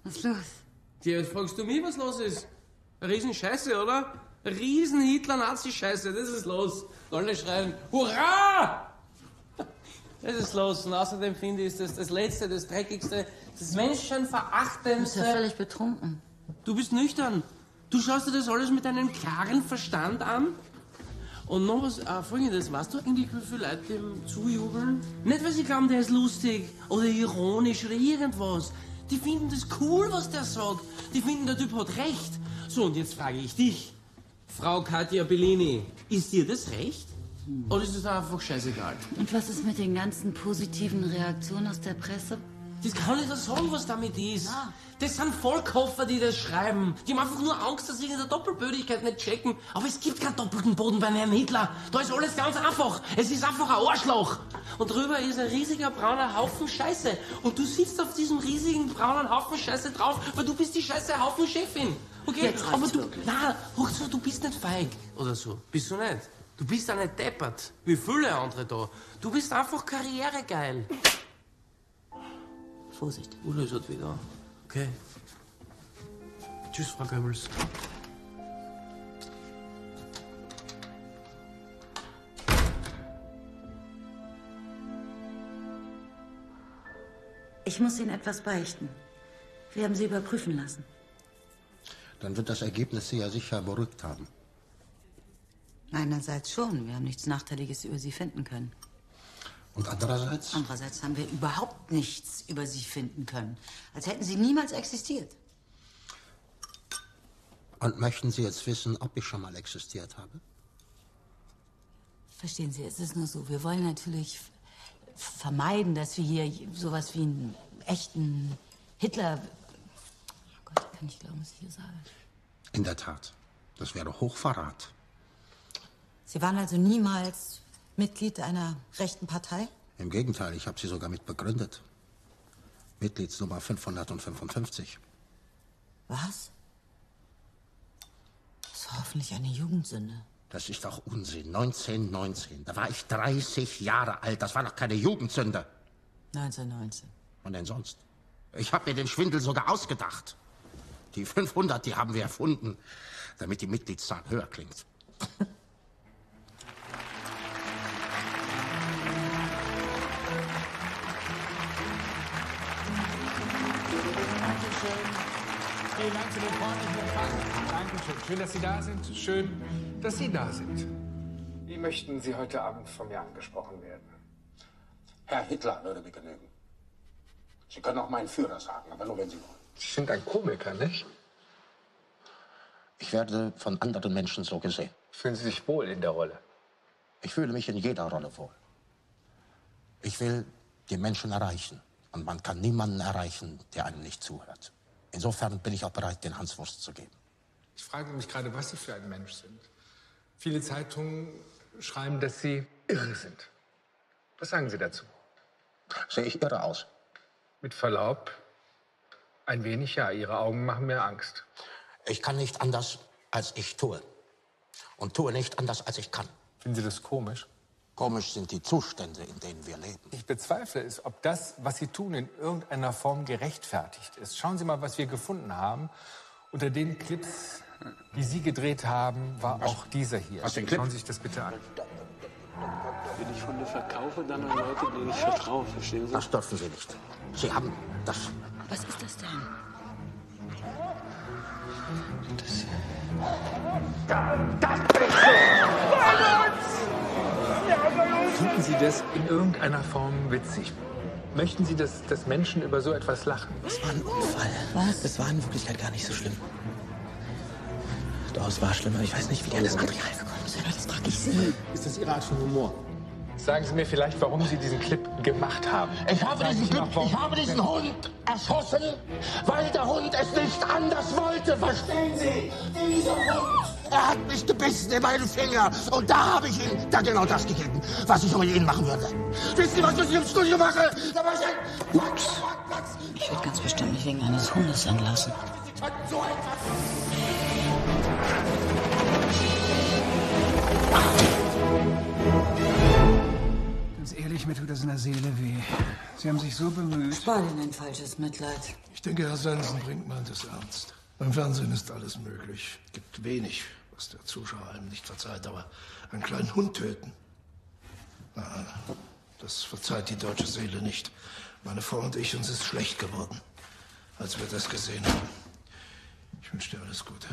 Was ist los? Ja, fragst du mich, was los ist? Eine Riesenscheiße, oder? Eine riesen Hitler-Nazi-Scheiße, das ist los. Alle schreien, Hurra! Das ist los. Und außerdem finde ich, ist das Letzte, das Dreckigste, das Menschenverachtendste. Du bist ja völlig betrunken. Du bist nüchtern. Du schaust dir das alles mit einem klaren Verstand an. Und noch was, Folgendes, weißt du eigentlich, wie viele Leute dem zujubeln? Nicht, weil sie glauben, der ist lustig oder ironisch oder irgendwas. Die finden das cool, was der sagt. Die finden, der Typ hat recht. So, und jetzt frage ich dich, Frau Katja Bellini, ist dir das recht? Oder ist es einfach scheißegal? Und was ist mit den ganzen positiven Reaktionen aus der Presse? Das kann ich nicht sagen, was damit ist. Das sind Vollkoffer, die das schreiben. Die haben einfach nur Angst, dass sie in der Doppelbödigkeit nicht checken. Aber es gibt keinen doppelten Boden bei Herrn Hitler. Da ist alles ganz einfach. Es ist einfach ein Arschloch. Und drüber ist ein riesiger brauner Haufen Scheiße. Und du sitzt auf diesem riesigen braunen Haufen Scheiße drauf, weil du bist die scheiße Haufen Chefin. Okay? Jetzt Aber reicht's du, wirklich. nein, du bist nicht feig oder so. Bist du nicht? Du bist auch nicht deppert, wie viele andere da. Du bist einfach karrieregeil. Vorsicht. Ulla ist halt wieder. Okay. Tschüss, Frau Goebbels. Ich muss Ihnen etwas beichten. Wir haben Sie überprüfen lassen. Dann wird das Ergebnis Sie ja sicher beruhigt haben. Einerseits schon. Wir haben nichts Nachteiliges über Sie finden können. Und andererseits? Andererseits haben wir überhaupt nichts über Sie finden können. Als hätten Sie niemals existiert. Und möchten Sie jetzt wissen, ob ich schon mal existiert habe? Verstehen Sie, es ist nur so. Wir wollen natürlich vermeiden, dass wir hier sowas wie einen echten Hitler... Oh Gott, ich kann nicht glauben, was ich hier sage. In der Tat. Das wäre Hochverrat. Sie waren also niemals Mitglied einer rechten Partei? Im Gegenteil, ich habe sie sogar mit begründet. Mitgliedsnummer 555. Was? Das war hoffentlich eine Jugendsünde. Das ist doch Unsinn. 1919. Da war ich 30 Jahre alt. Das war noch keine Jugendsünde. 1919. Und denn sonst? Ich habe mir den Schwindel sogar ausgedacht. Die 500, die haben wir erfunden, damit die Mitgliedszahl höher klingt. Vielen Dank für den freundlichen Empfang. Dankeschön. Schön, dass Sie da sind. Schön, dass Sie da sind. Wie möchten Sie heute Abend von mir angesprochen werden? Herr Hitler würde mir genügen. Sie können auch meinen Führer sagen, aber nur wenn Sie wollen. Sie sind ein Komiker, nicht? Ich werde von anderen Menschen so gesehen. Fühlen Sie sich wohl in der Rolle? Ich fühle mich in jeder Rolle wohl. Ich will die Menschen erreichen. Und man kann niemanden erreichen, der einem nicht zuhört. Insofern bin ich auch bereit, den Hanswurst zu geben. Ich frage mich gerade, was Sie für ein Mensch sind. Viele Zeitungen schreiben, dass Sie irre sind. Was sagen Sie dazu? Sehe ich irre aus? Mit Verlaub, ein wenig ja. Ihre Augen machen mir Angst. Ich kann nicht anders, als ich tue. Und tue nicht anders, als ich kann. Finden Sie das komisch? Komisch sind die Zustände, in denen wir leben. Ich bezweifle es, ob das, was Sie tun, in irgendeiner Form gerechtfertigt ist. Schauen Sie mal, was wir gefunden haben. Unter den Clips, die Sie gedreht haben, war auch dieser hier. Was, den Clip? Schauen Sie sich das bitte an. Wenn ich Hunde verkaufe, dann an Leute, denen ich vertraue, verstehen Sie? Das dürfen Sie nicht. Sie haben das. Was ist das denn? Finden Sie das in irgendeiner Form witzig? Möchten Sie, dass Menschen über so etwas lachen? Das war ein Unfall. Was? Das war in Wirklichkeit gar nicht so schlimm. Doch, es war schlimm, aber ich weiß nicht, wie die an das Material gekommen sind. Das frage ich Sie. Ist das Ihre Art von Humor? Sagen Sie mir vielleicht, warum Sie diesen Clip gemacht haben. Ich habe diesen Hund erschossen, weil der Hund es nicht anders wollte. Verstehen Sie? Dieser Hund, er hat mich gebissen in meinen Finger. Und da habe ich ihm dann genau das gegeben, was ich ohne ihn machen würde. Wissen Sie, was ich im Studio mache? Da war ich ein Max, ich werde ganz bestimmt nicht wegen eines Hundes entlassen. So etwas. Ganz ehrlich, mir tut das in der Seele weh. Sie haben sich so bemüht. Spar Ihnen ein falsches Mitleid. Ich denke, Herr Sörensen bringt meint es ernst. Beim Fernsehen ist alles möglich. Es gibt wenig, was der Zuschauer einem nicht verzeiht. Aber einen kleinen Hund töten, na, das verzeiht die deutsche Seele nicht. Meine Frau und ich, uns ist schlecht geworden, als wir das gesehen haben. Ich wünsche dir alles Gute.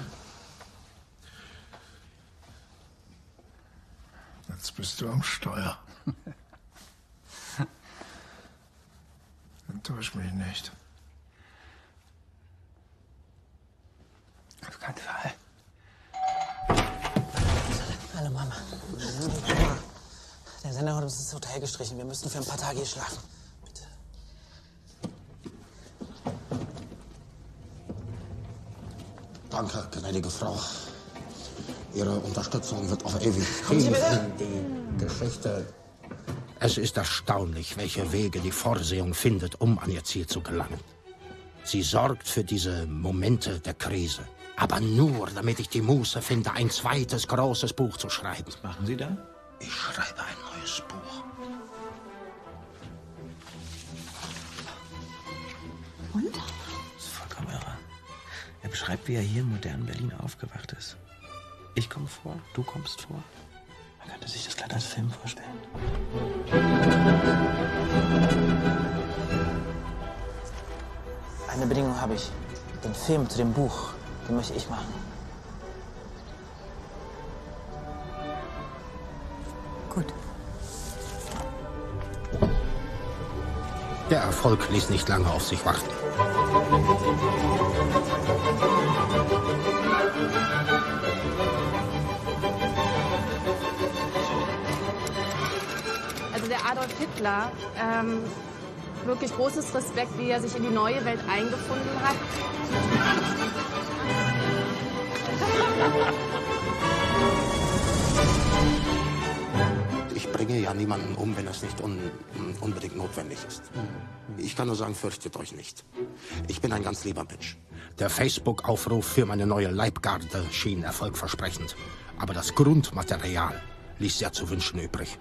Jetzt bist du am Steuer. Enttäusch mich nicht. Auf keinen Fall. Hallo, Mama. Der Sender hat uns das Hotel gestrichen. Wir müssen für ein paar Tage hier schlafen. Bitte. Danke, gnädige Frau. Ihre Unterstützung wird auf ewig Kommen Sie bitte. in die Geschichte. Es ist erstaunlich, welche Wege die Vorsehung findet, um an ihr Ziel zu gelangen. Sie sorgt für diese Momente der Krise. Aber nur, damit ich die Muße finde, ein zweites großes Buch zu schreiben. Was machen Sie da? Ich schreibe ein neues Buch. Und? Das ist vollkommen irre. Er beschreibt, wie er hier im modernen Berlin aufgewacht ist. Ich komme vor, du kommst vor. Man könnte sich das gleich als Film vorstellen. Eine Bedingung habe ich. Den Film zu dem Buch, den möchte ich machen. Gut. Der Erfolg ließ nicht lange auf sich warten. Also der Adolf Hitler, wirklich großes Respekt, wie er sich in die neue Welt eingefunden hat. Ich bringe ja niemanden um, wenn es nicht unbedingt notwendig ist. Ich kann nur sagen, fürchtet euch nicht. Ich bin ein ganz lieber Mensch. Der Facebook-Aufruf für meine neue Leibgarde schien erfolgversprechend. Aber das Grundmaterial ließ sehr zu wünschen übrig.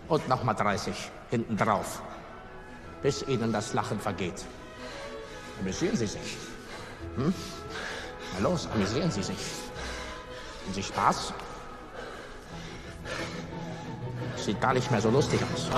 Und nochmal 30 hinten drauf, bis Ihnen das Lachen vergeht. Amüsieren Sie sich. Hm? Na los, amüsieren Sie sich. Haben Sie Spaß? Sieht gar nicht mehr so lustig aus.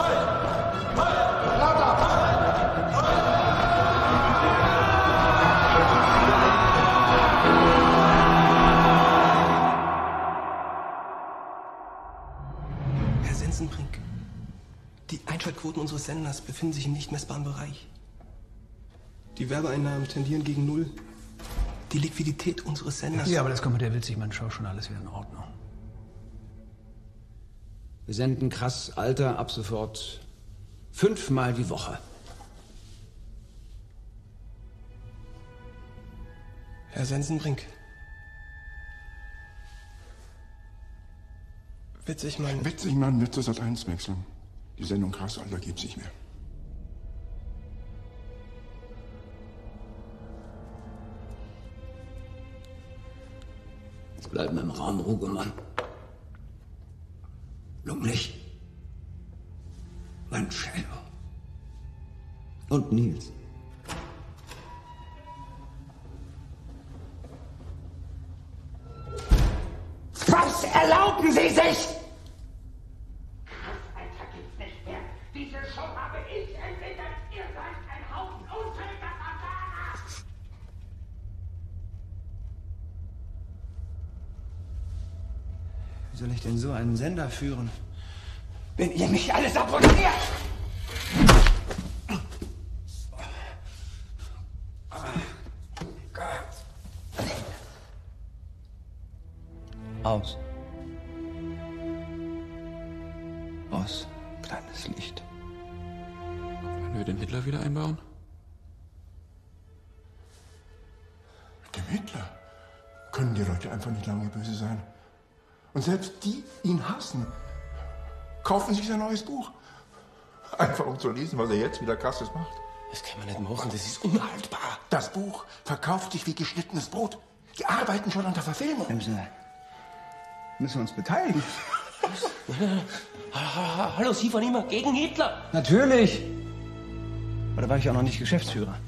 unseres Senders befinden sich im nicht messbaren Bereich. Die Werbeeinnahmen tendieren gegen Null. Die Liquidität unseres Senders... Ja, aber das kommt mit der Witzigmann-Show schon alles wieder in Ordnung. Wir senden Krass Alter ab sofort 5-mal die Woche. Herr Sensenbrink. Witzigmann. Witzigmann wird zu Sat.1 wechseln. Die Sendung Krass Alter gibt's nicht mehr. Jetzt bleiben im Raum Rugemann. Lumlich. Mancello. Und Nils. Was erlauben Sie sich? Alter, gibt's nicht mehr. Diese Show habe ich entwickelt. Ihr seid ein Haufen unfähiger Versager. Wie soll ich denn so einen Sender führen? Wenn ihr mich alles sabotiert! Aus. Aus, kleines Licht. Wollen wir den Hitler wieder einbauen? Mit dem Hitler können die Leute einfach nicht lange böse sein. Und selbst die ihn hassen, kaufen sich sein neues Buch. Einfach um zu lesen, was er jetzt wieder Krasses macht. Das kann man nicht machen, das ist unhaltbar. Das Buch verkauft sich wie geschnittenes Brot. Die arbeiten schon an der Verfilmung. Müssen wir uns beteiligen? Hallo, Sie waren immer gegen Hitler. Natürlich. Aber da war ich auch noch nicht Geschäftsführer.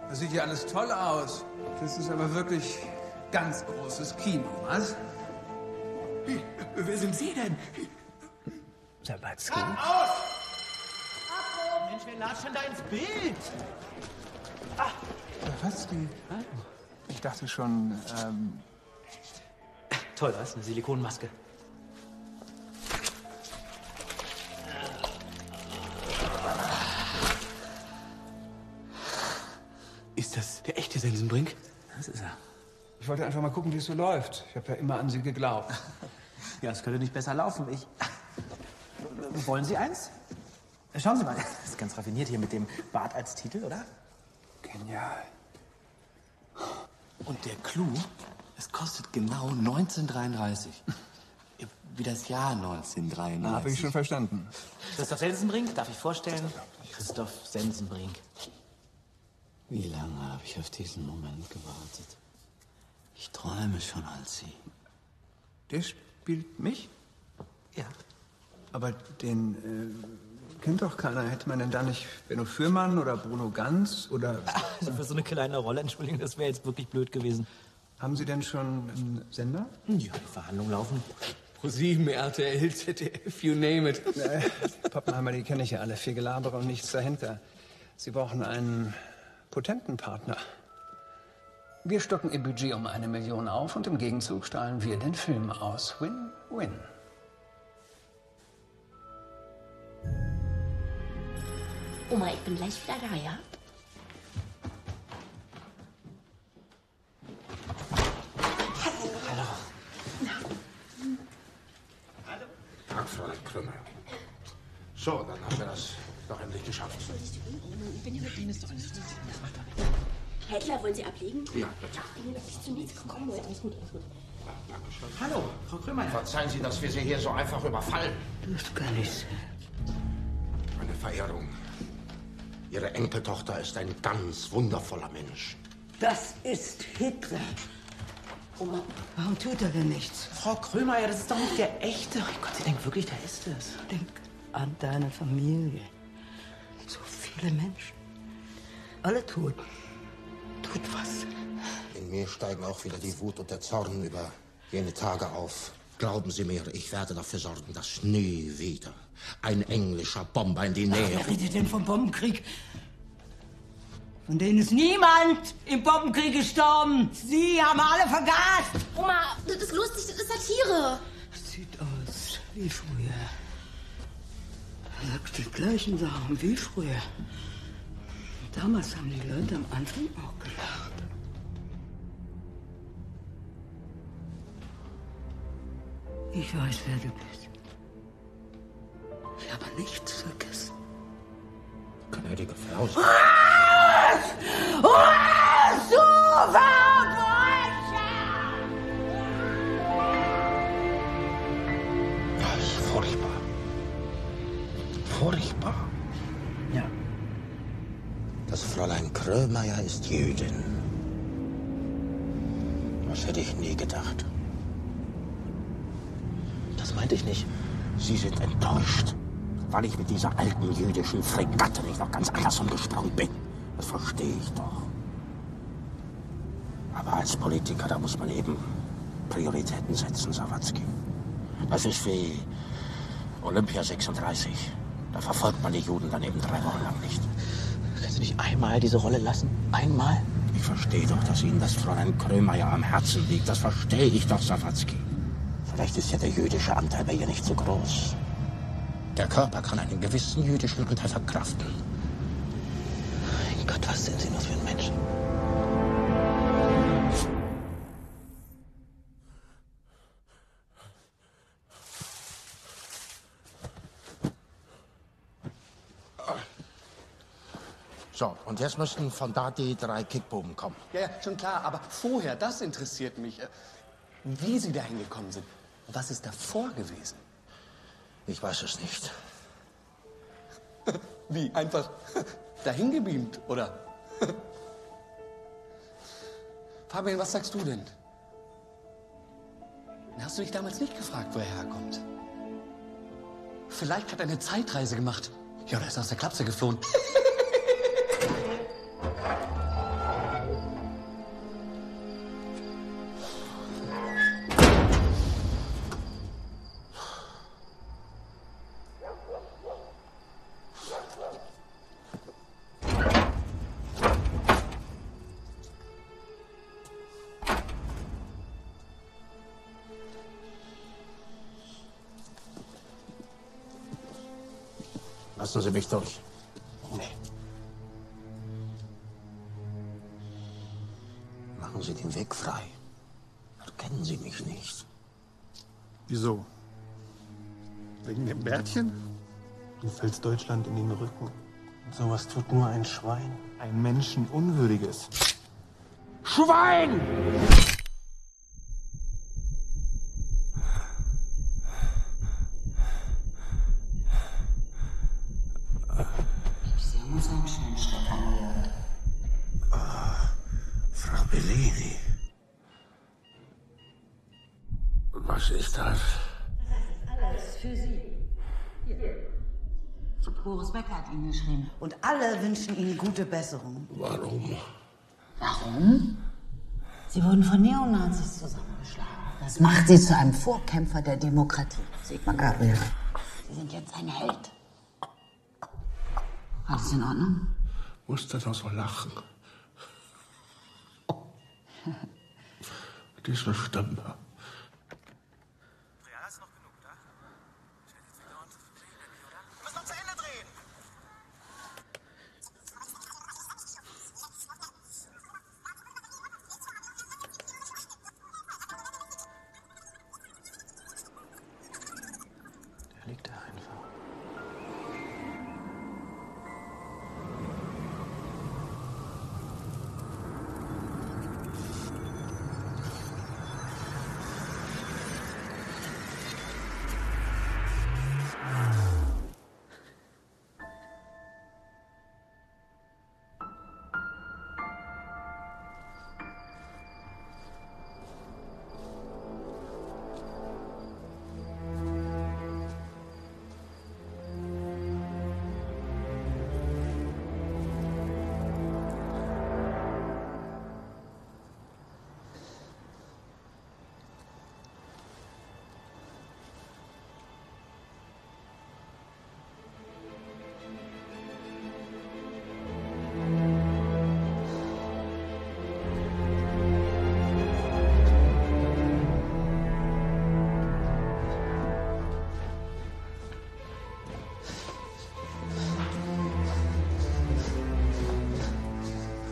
Das sieht ja alles toll aus. Das ist aber wirklich ganz großes Kino, was? Wer sind Sie denn? Sabatzky. Aus! Mensch, wer latschen da ins Bild? Sabatzky? Ich dachte schon, Toll, was? Eine Silikonmaske. Ist das der echte Sensenbrink? Das ist er. Ich wollte einfach mal gucken, wie es so läuft. Ich habe ja immer an Sie geglaubt. Ja, es könnte nicht besser laufen. Wollen Sie eins? Schauen Sie mal, das ist ganz raffiniert hier mit dem Bart als Titel, oder? Genial. Und der Clou, es kostet genau 1933. Wie das Jahr 1933. Habe ich schon verstanden. Christoph Sensenbrink, darf ich vorstellen? Christoph Sensenbrink. Wie lange habe ich auf diesen Moment gewartet? Ich träume schon als Sie. Der spielt mich? Ja. Aber den kennt doch keiner. Hätte man denn da nicht Benno Fürmann oder Bruno Ganz oder... Also für so eine kleine Rolle, Entschuldigung, das wäre jetzt wirklich blöd gewesen. Haben Sie denn schon einen Sender? Ja, die Verhandlungen laufen. ProSieben, RTL, ZDF, you name it. Pappenheimer, die kenne ich ja alle. Viel Gelaber und nichts dahinter. Sie brauchen einen potenten Partner. Wir stocken Ihr Budget um 1 Million auf und im Gegenzug strahlen wir den Film aus. Win-win. Oma, ich bin gleich wieder da, ja? Tag, Fräulein Krümmer. So, dann haben wir das doch endlich geschafft. Ich bin ja mit Ihnen, ist doch alles gut. Herr Hitler, wollen Sie ablegen? Ja, bitte. Ich bin nicht zu nichts gekommen heute. Alles gut, alles gut. Dankeschön. Hallo, Frau Krümmer. Verzeihen Sie, dass wir Sie hier so einfach überfallen. Das kann ich sehen. Meine Verehrung. Ihre Enkeltochter ist ein ganz wundervoller Mensch. Das ist Hitler. Oma, warum tut er denn nichts? Frau Krömer, das ist doch nicht der echte. Oh Gott, Sie denkt wirklich, der ist es. Denk an deine Familie. So viele Menschen. Alle tot. Tut was. In mir steigen auch wieder die Wut und der Zorn über jene Tage auf. Glauben Sie mir, ich werde dafür sorgen, dass nie wieder ein englischer Bomber in die Nähe... Wer redet denn vom Bombenkrieg? Von denen ist niemand im Bombenkrieg gestorben. Sie haben alle vergast. Oma, das ist lustig, das ist Satire. Sieht aus wie früher. Er sagt die gleichen Sachen wie früher. Damals haben die Leute am Anfang auch gelacht. Ich weiß, wer du bist. Ich habe nichts vergessen. Gnädige Frau. Was, du Verbrecher! Das ist furchtbar. Furchtbar. Ja. Das Fräulein Krömeier ist Jüdin. Das hätte ich nie gedacht. Das meinte ich nicht. Sie sind enttäuscht, weil ich mit dieser alten jüdischen Fregatte nicht noch ganz anders umgesprungen bin. Das verstehe ich doch. Aber als Politiker, da muss man eben Prioritäten setzen, Sawatzki. Das ist wie Olympia 36. Da verfolgt man die Juden dann eben 3 Wochen lang nicht. Können Sie nicht einmal diese Rolle lassen? Einmal? Ich verstehe doch, dass Ihnen das Fräulein Krömeier am Herzen liegt. Das verstehe ich doch, Sawatzki. Vielleicht ist ja der jüdische Anteil bei ihr nicht so groß. Der Körper kann einen gewissen jüdischen Anteil verkraften. Mein Gott, was sind Sie nur für ein Mensch? So, und jetzt müssten von da die 3 Kickbuben kommen. Ja, schon klar, aber vorher, das interessiert mich, wie Sie dahin gekommen sind. Was ist davor gewesen? Ich weiß es nicht. Wie, einfach dahin gebeamt, oder? Fabian, was sagst du denn? Hast du dich damals nicht gefragt, wo er herkommt? Vielleicht hat er eine Zeitreise gemacht. Ja, oder ist aus der Klapse geflohen. Lassen Sie mich durch. Nee. Machen Sie den Weg frei. Erkennen Sie mich nicht. Wieso? Wegen dem Bärtchen? Du fällst Deutschland in den Rücken. Sowas tut nur ein Schwein. Ein menschenunwürdiges. Schwein! Sie haben uns einen schönen Schreck angehört. Frau Bellini. Was ist das? Alles für Sie. Hier. Boris Becker hat Ihnen geschrieben. Und alle wünschen Ihnen gute Besserung. Warum? Warum? Sie wurden von Neonazis zusammengeschlagen. Das macht Sie zu einem Vorkämpfer der Demokratie, Sigmar Gabriel. Sie sind jetzt ein Held. Alles in Ordnung? Musste doch so lachen. Diese Stimme. Der liegt da einfach.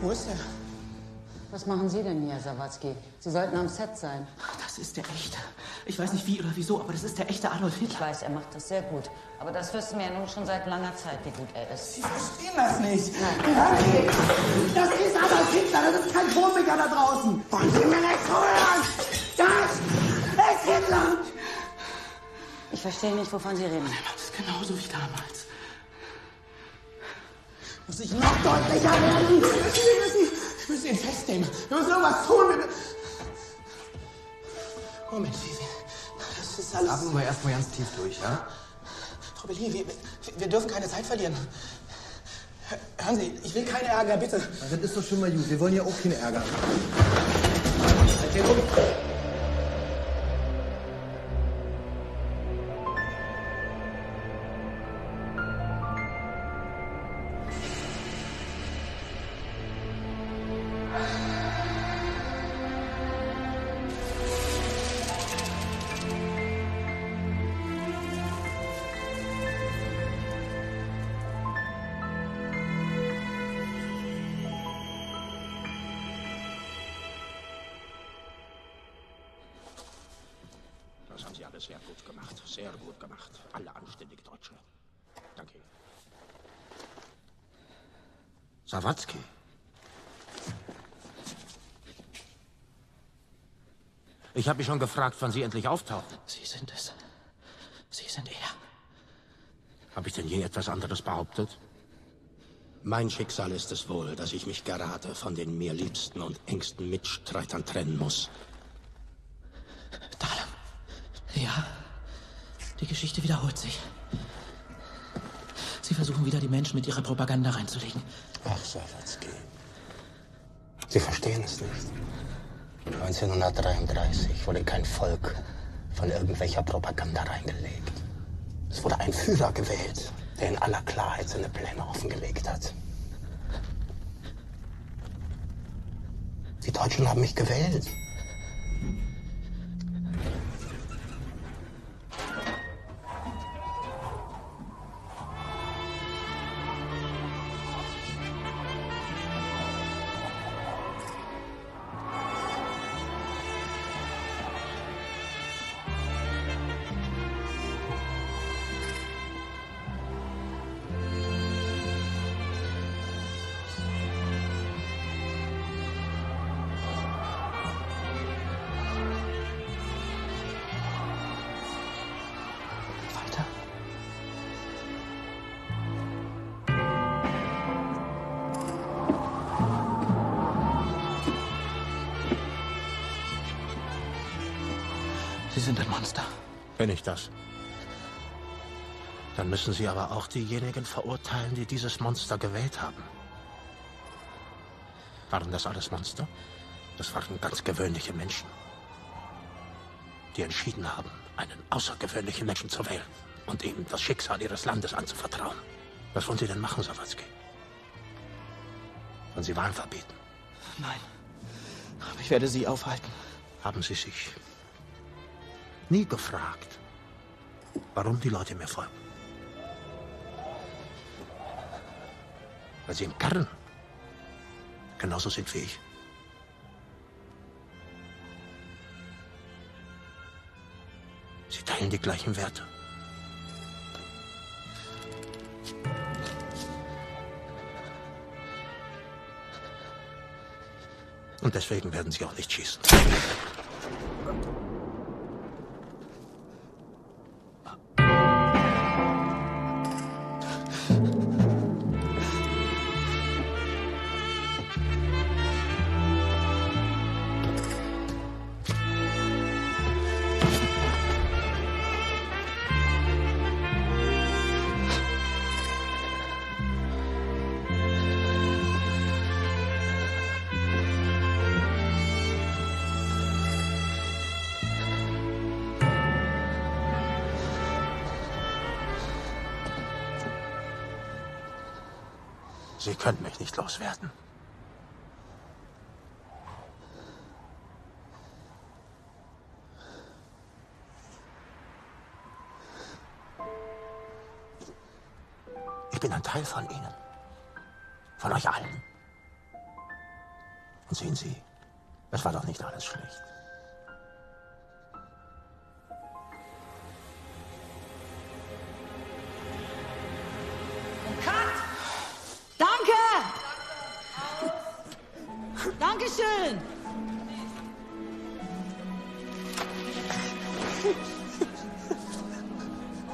Wo ist er? Was machen Sie denn hier, Sawatzki? Sie sollten am Set sein. Das ist der echte. Ich weiß nicht wie oder wieso, aber das ist der echte Adolf Hitler. Ich weiß, er macht das sehr gut. Aber das wissen wir ja nun schon seit langer Zeit, wie gut er ist. Sie verstehen das nicht. Nein. Das ist Adolf Hitler, das ist kein Komiker da draußen. Wollen Sie mir nicht zuhören? Das ist Hitler! Ich verstehe nicht, wovon Sie reden. Das ist genauso wie damals. Muss ich noch deutlicher werden? Wir müssen ihn festnehmen. Wir müssen irgendwas tun. Moment, das ist alles... Atmen wir erstmal ganz tief durch, ja? Frau Belli, wir dürfen keine Zeit verlieren. Hören Sie, ich will keine Ärger, bitte. Das ist doch schon mal gut. Wir wollen ja auch keine Ärger. Halt den um. Das haben Sie alles sehr gut gemacht. Sehr gut gemacht. Alle anständige Deutsche. Danke. Sawatzki. Ich habe mich schon gefragt, wann Sie endlich auftauchen. Sie sind es. Sie sind er. Habe ich denn je etwas anderes behauptet? Mein Schicksal ist es wohl, dass ich mich gerade von den mir liebsten und engsten Mitstreitern trennen muss. Ja, die Geschichte wiederholt sich. Sie versuchen wieder, die Menschen mit ihrer Propaganda reinzulegen. Ach, Sawatzki. Sie verstehen es nicht. 1933 wurde kein Volk von irgendwelcher Propaganda reingelegt. Es wurde ein Führer gewählt, der in aller Klarheit seine Pläne offengelegt hat. Die Deutschen haben mich gewählt. Sie sind ein Monster. Bin ich das? Dann müssen Sie aber auch diejenigen verurteilen, die dieses Monster gewählt haben. Waren das alles Monster? Das waren ganz gewöhnliche Menschen, die entschieden haben, einen außergewöhnlichen Menschen zu wählen und ihm das Schicksal ihres Landes anzuvertrauen. Was wollen Sie denn machen, Sawatzki? Wollen Sie Wahlen verbieten? Nein. Aber ich werde Sie aufhalten. Haben Sie sich nie gefragt, warum die Leute mir folgen? Weil sie im Kern genauso sind wie ich. Sie teilen die gleichen Werte. Und deswegen werden sie auch nicht schießen. Sie können mich nicht loswerden. Ich bin ein Teil von Ihnen. Von euch allen. Und sehen Sie, das war doch nicht alles schlecht. Danke! Dankeschön!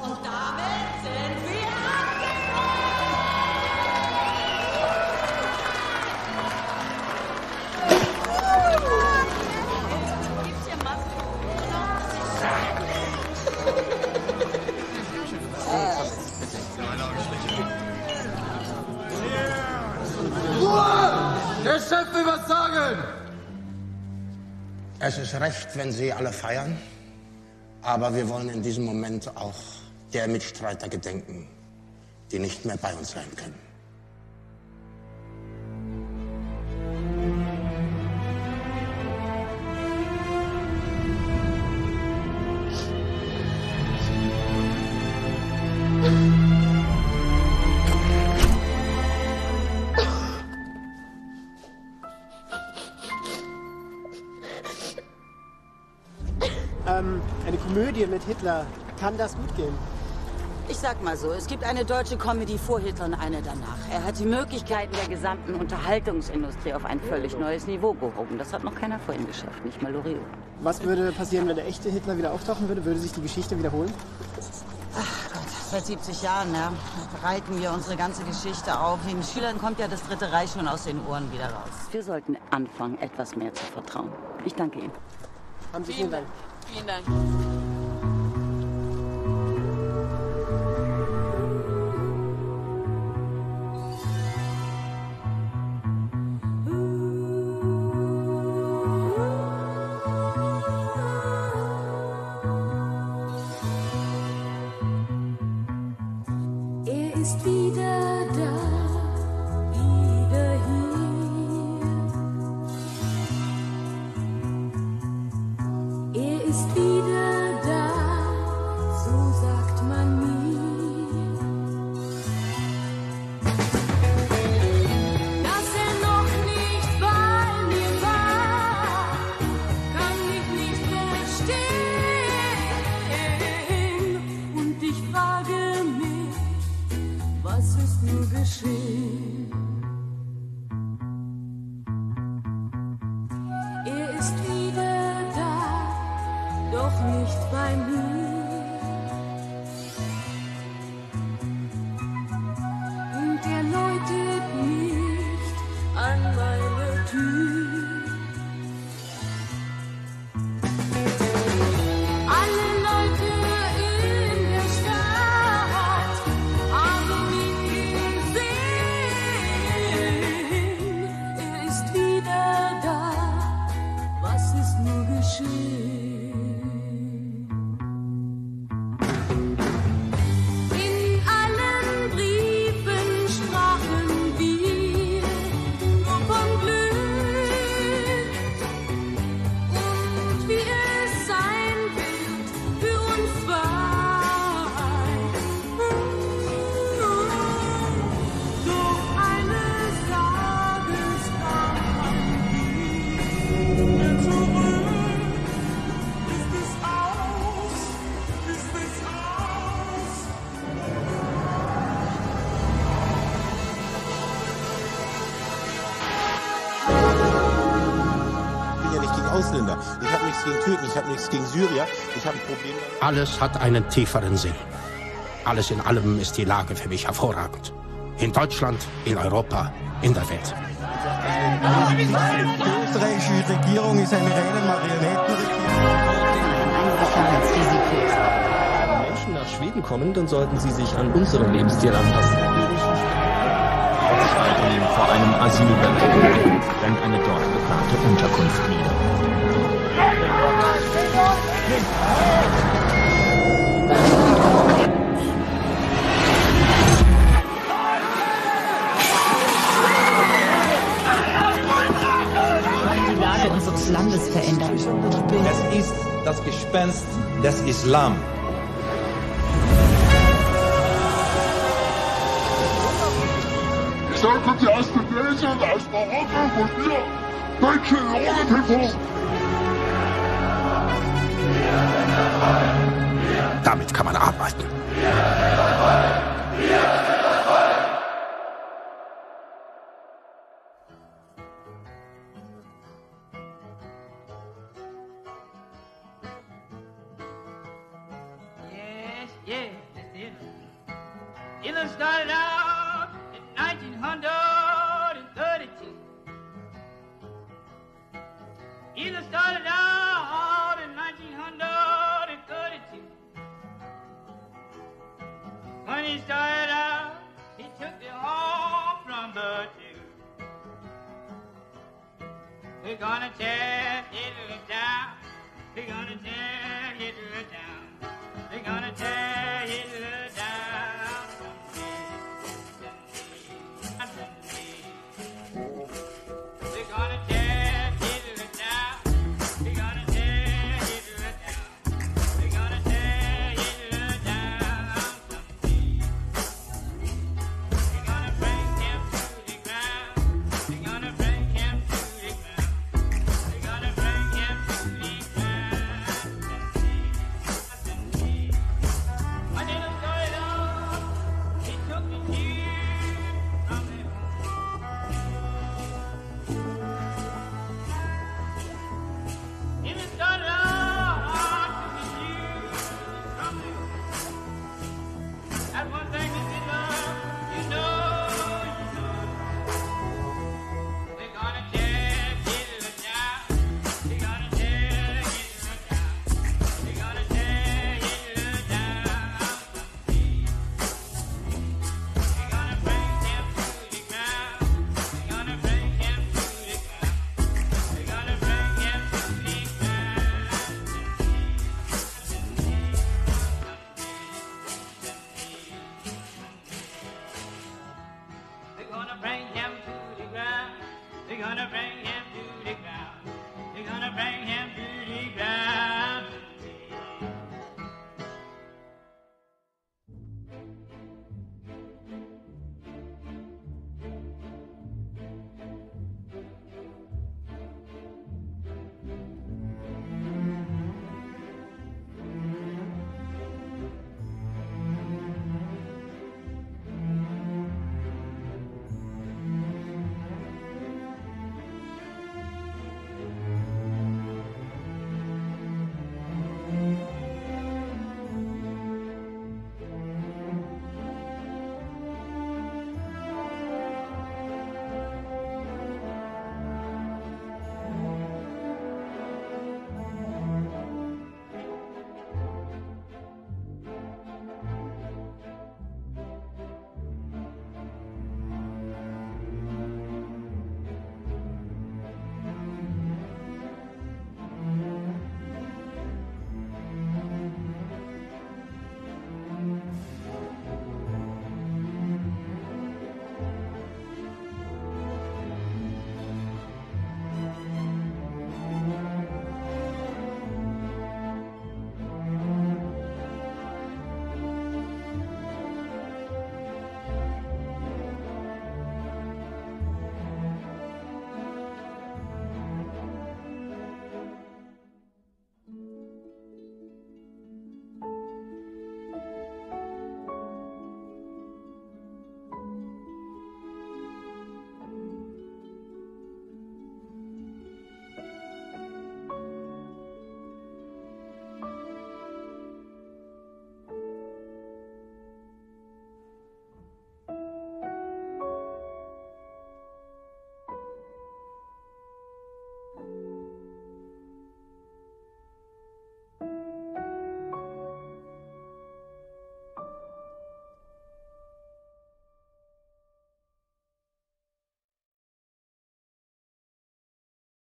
Und damit sind wir Ruhe! Der Chef will was sagen! Es ist recht, wenn Sie alle feiern, aber wir wollen in diesem Moment auch der Mitstreiter gedenken, die nicht mehr bei uns sein können. Eine Komödie mit Hitler. Kann das gut gehen? Ich sag mal so, es gibt eine deutsche Comedy vor Hitler und eine danach. Er hat die Möglichkeiten der gesamten Unterhaltungsindustrie auf ein völlig neues Niveau gehoben. Das hat noch keiner vor ihm geschafft, nicht mal Loriot. Was würde passieren, wenn der echte Hitler wieder auftauchen würde? Würde sich die Geschichte wiederholen? Ach Gott, seit 70 Jahren, ja, bereiten wir unsere ganze Geschichte auf. Den Schülern kommt ja das Dritte Reich schon aus den Ohren wieder raus. Wir sollten anfangen, etwas mehr zu vertrauen. Ich danke Ihnen. Haben Sie vielen Dank. Vielen Dank. Er ist wieder da, wieder hier. Er ist wieder da, so sagt man mir. Dass er noch nicht bei mir war, kann ich nicht verstehen. Und ich frage mich, was ist nur geschehen? Er ist wieder da, doch nicht bei mir. Und er läutet nicht an meine Tür. Alle Leute in der Stadt haben ihn gesehen. Er ist wieder da, was ist nur geschehen? In allen Briefen sprachen wir nur von Glück und wie es sein wird für uns zwei. Doch eines Tages kam man wieder zurück. Ist es aus? Ist es aus? Ich bin ja nicht gegen Ausländer. Ich habe nichts gegen Türken, ich habe nichts gegen Syrier. Ich habe ein Problem. Alles hat einen tieferen Sinn. Alles in allem ist die Lage für mich hervorragend. In Deutschland, in Europa, in der Welt. Die österreichische Regierung ist eine reine Marionettenregierung. Wenn Menschen nach Schweden kommen, dann sollten sie sich an unseren Lebensstil anpassen. Ausschreitungen vor einem Asylwerk brennt eine dort geplante Unterkunft nieder. Die Lage unseres Landes verändern. Es ist das Gespenst des Islam. Ich sage, kommt ihr aus Tunesien, aus Marokko, von hier? Deutsche Rollentelephon! Damit kann man arbeiten. Yes, that's it. Hitler started out in 1932. Hitler started out in 1932. When he started out, he took the home from the Jews. We're gonna tear Hitler down. We're gonna tear Hitler down. We're gonna tear Hitler